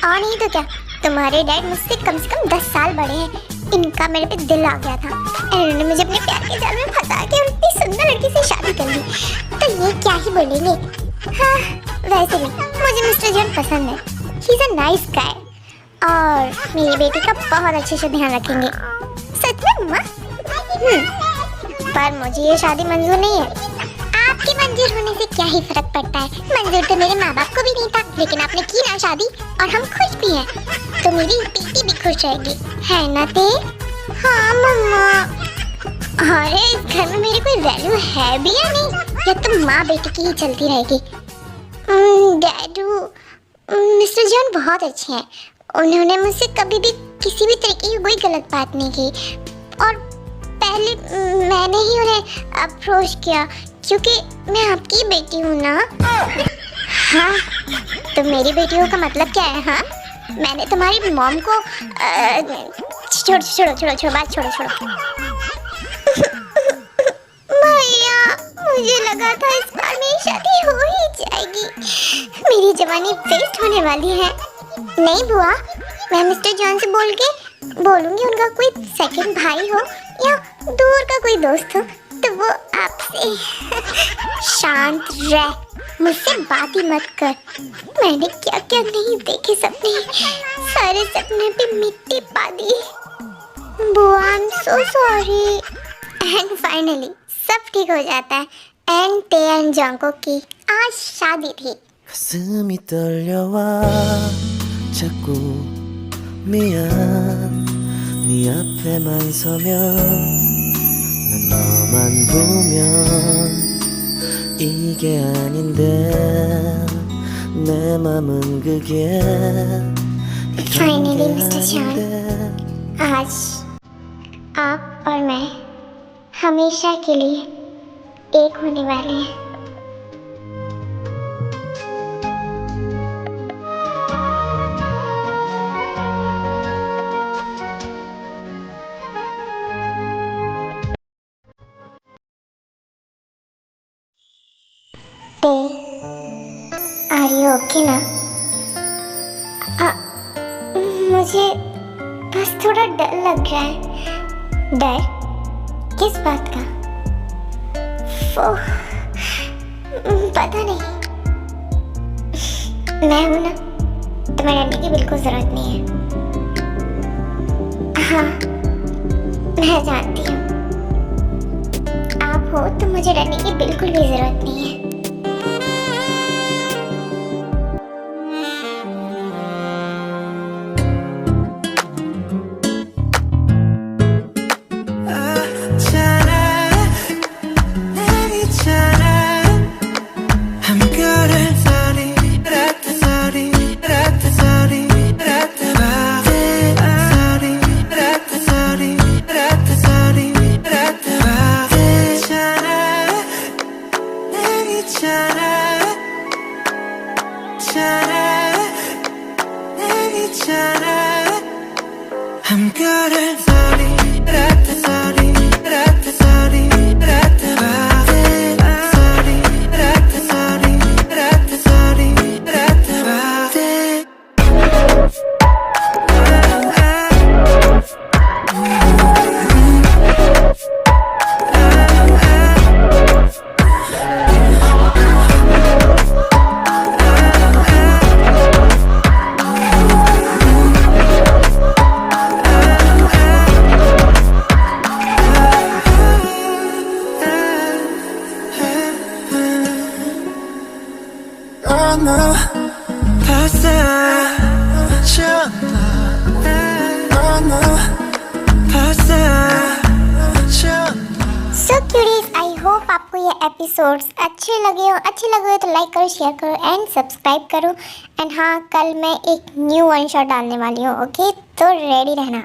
और नहीं तो क्या, तुम्हारे डैड मुझसे कम से कम 10 साल बड़े हैं। इनका मेरे पे दिल आ गया था, इन्होंने मुझे अपने प्यार के जाल में फंसा के इतनी सुंदर लड़की से शादी कर ली, तो ये क्या ही बोलेंगे। हाँ वैसे भी मुझे मिस्टर जॉन पसंद है, he is a nice guy, और मेरी बेटी का बहुत अच्छे से ध्यान रखेंगे। सच में माँ? पर मुझे ये शादी मंजूर नहीं है। आपके मंजूर होने से क्या ही फर्क पड़ता है, मंजूर तो मेरे माँ बाप को भी नहीं था, लेकिन आपने की ना शादी और हम खुश भी हैं, तो मेरी बेटी भी खुश रहेगी, है ना ते? हाँ मम्मा। अरे इस घर में मेरी कोई वैल्यू है भी या नहीं, या तो माँ बेटी की ही चलती रहेगी? डैडू मिस्टर जॉन बहुत अच्छे हैं, उन्होंने मुझसे कभी भी किसी भी तरीके की कोई गलत बात नहीं की, और पहले मैंने ही उन्हें अप्रोच किया क्योंकि मैं आपकी बेटी हूँ ना। हाँ तो मेरी बेटियों का मतलब क्या है? हाँ मैंने तुम्हारी मॉम को छोड़ो बात छोड़ो। भैया मुझे लगा था इस बार मेरी शादी हो ही जाएगी, मेरी जवानी वेस्ट होने वाली है। नहीं बुआ, मैं मिस्टर जॉन से बोलूंगी उनका कोई सेकंड भाई हो या दूर का कोई दोस्त हो तो वो आपसे शांत रह, मुझसे बात ही मत कर। मैंने क्या क्या नहीं देखे सपने, सारे सपने पे मिट्टी पा दी। बुआ I am so sorry. And finally सब ठीक हो जाता है, एंड ते एंड जंको की आज शादी थी। 가슴이 떨려와 자꾸 미안 네 앞에만 서면 난 너만 보면 이게 아닌데 내 맘은 그게 Finally, 이런 게 Mr. Chan. 아닌데 आज आप और मैं हमेशा के लिए एक होने वाले हैं। आर यू ओके ना? मुझे बस थोड़ा डर लग रहा है। डर किस बात का? वो पता नहीं। मैं हूं ना, तुम्हें डरने की बिल्कुल जरूरत नहीं है। हाँ, मैं जानती हूँ। आप हो तो मुझे डरने की बिल्कुल भी जरूरत नहीं है। I'm good at sorry, rat sorry, rat sorry, rat sorry, rat sorry, rat sorry, rat so queries, I hope आपको ये एपिसोड्स अच्छे लगे हो तो लाइक करो, शेयर करो एंड सब्सक्राइब करो। एंड हाँ, कल मैं एक न्यू वन शॉट डालने वाली हूँ, ओके? तो रेडी रहना।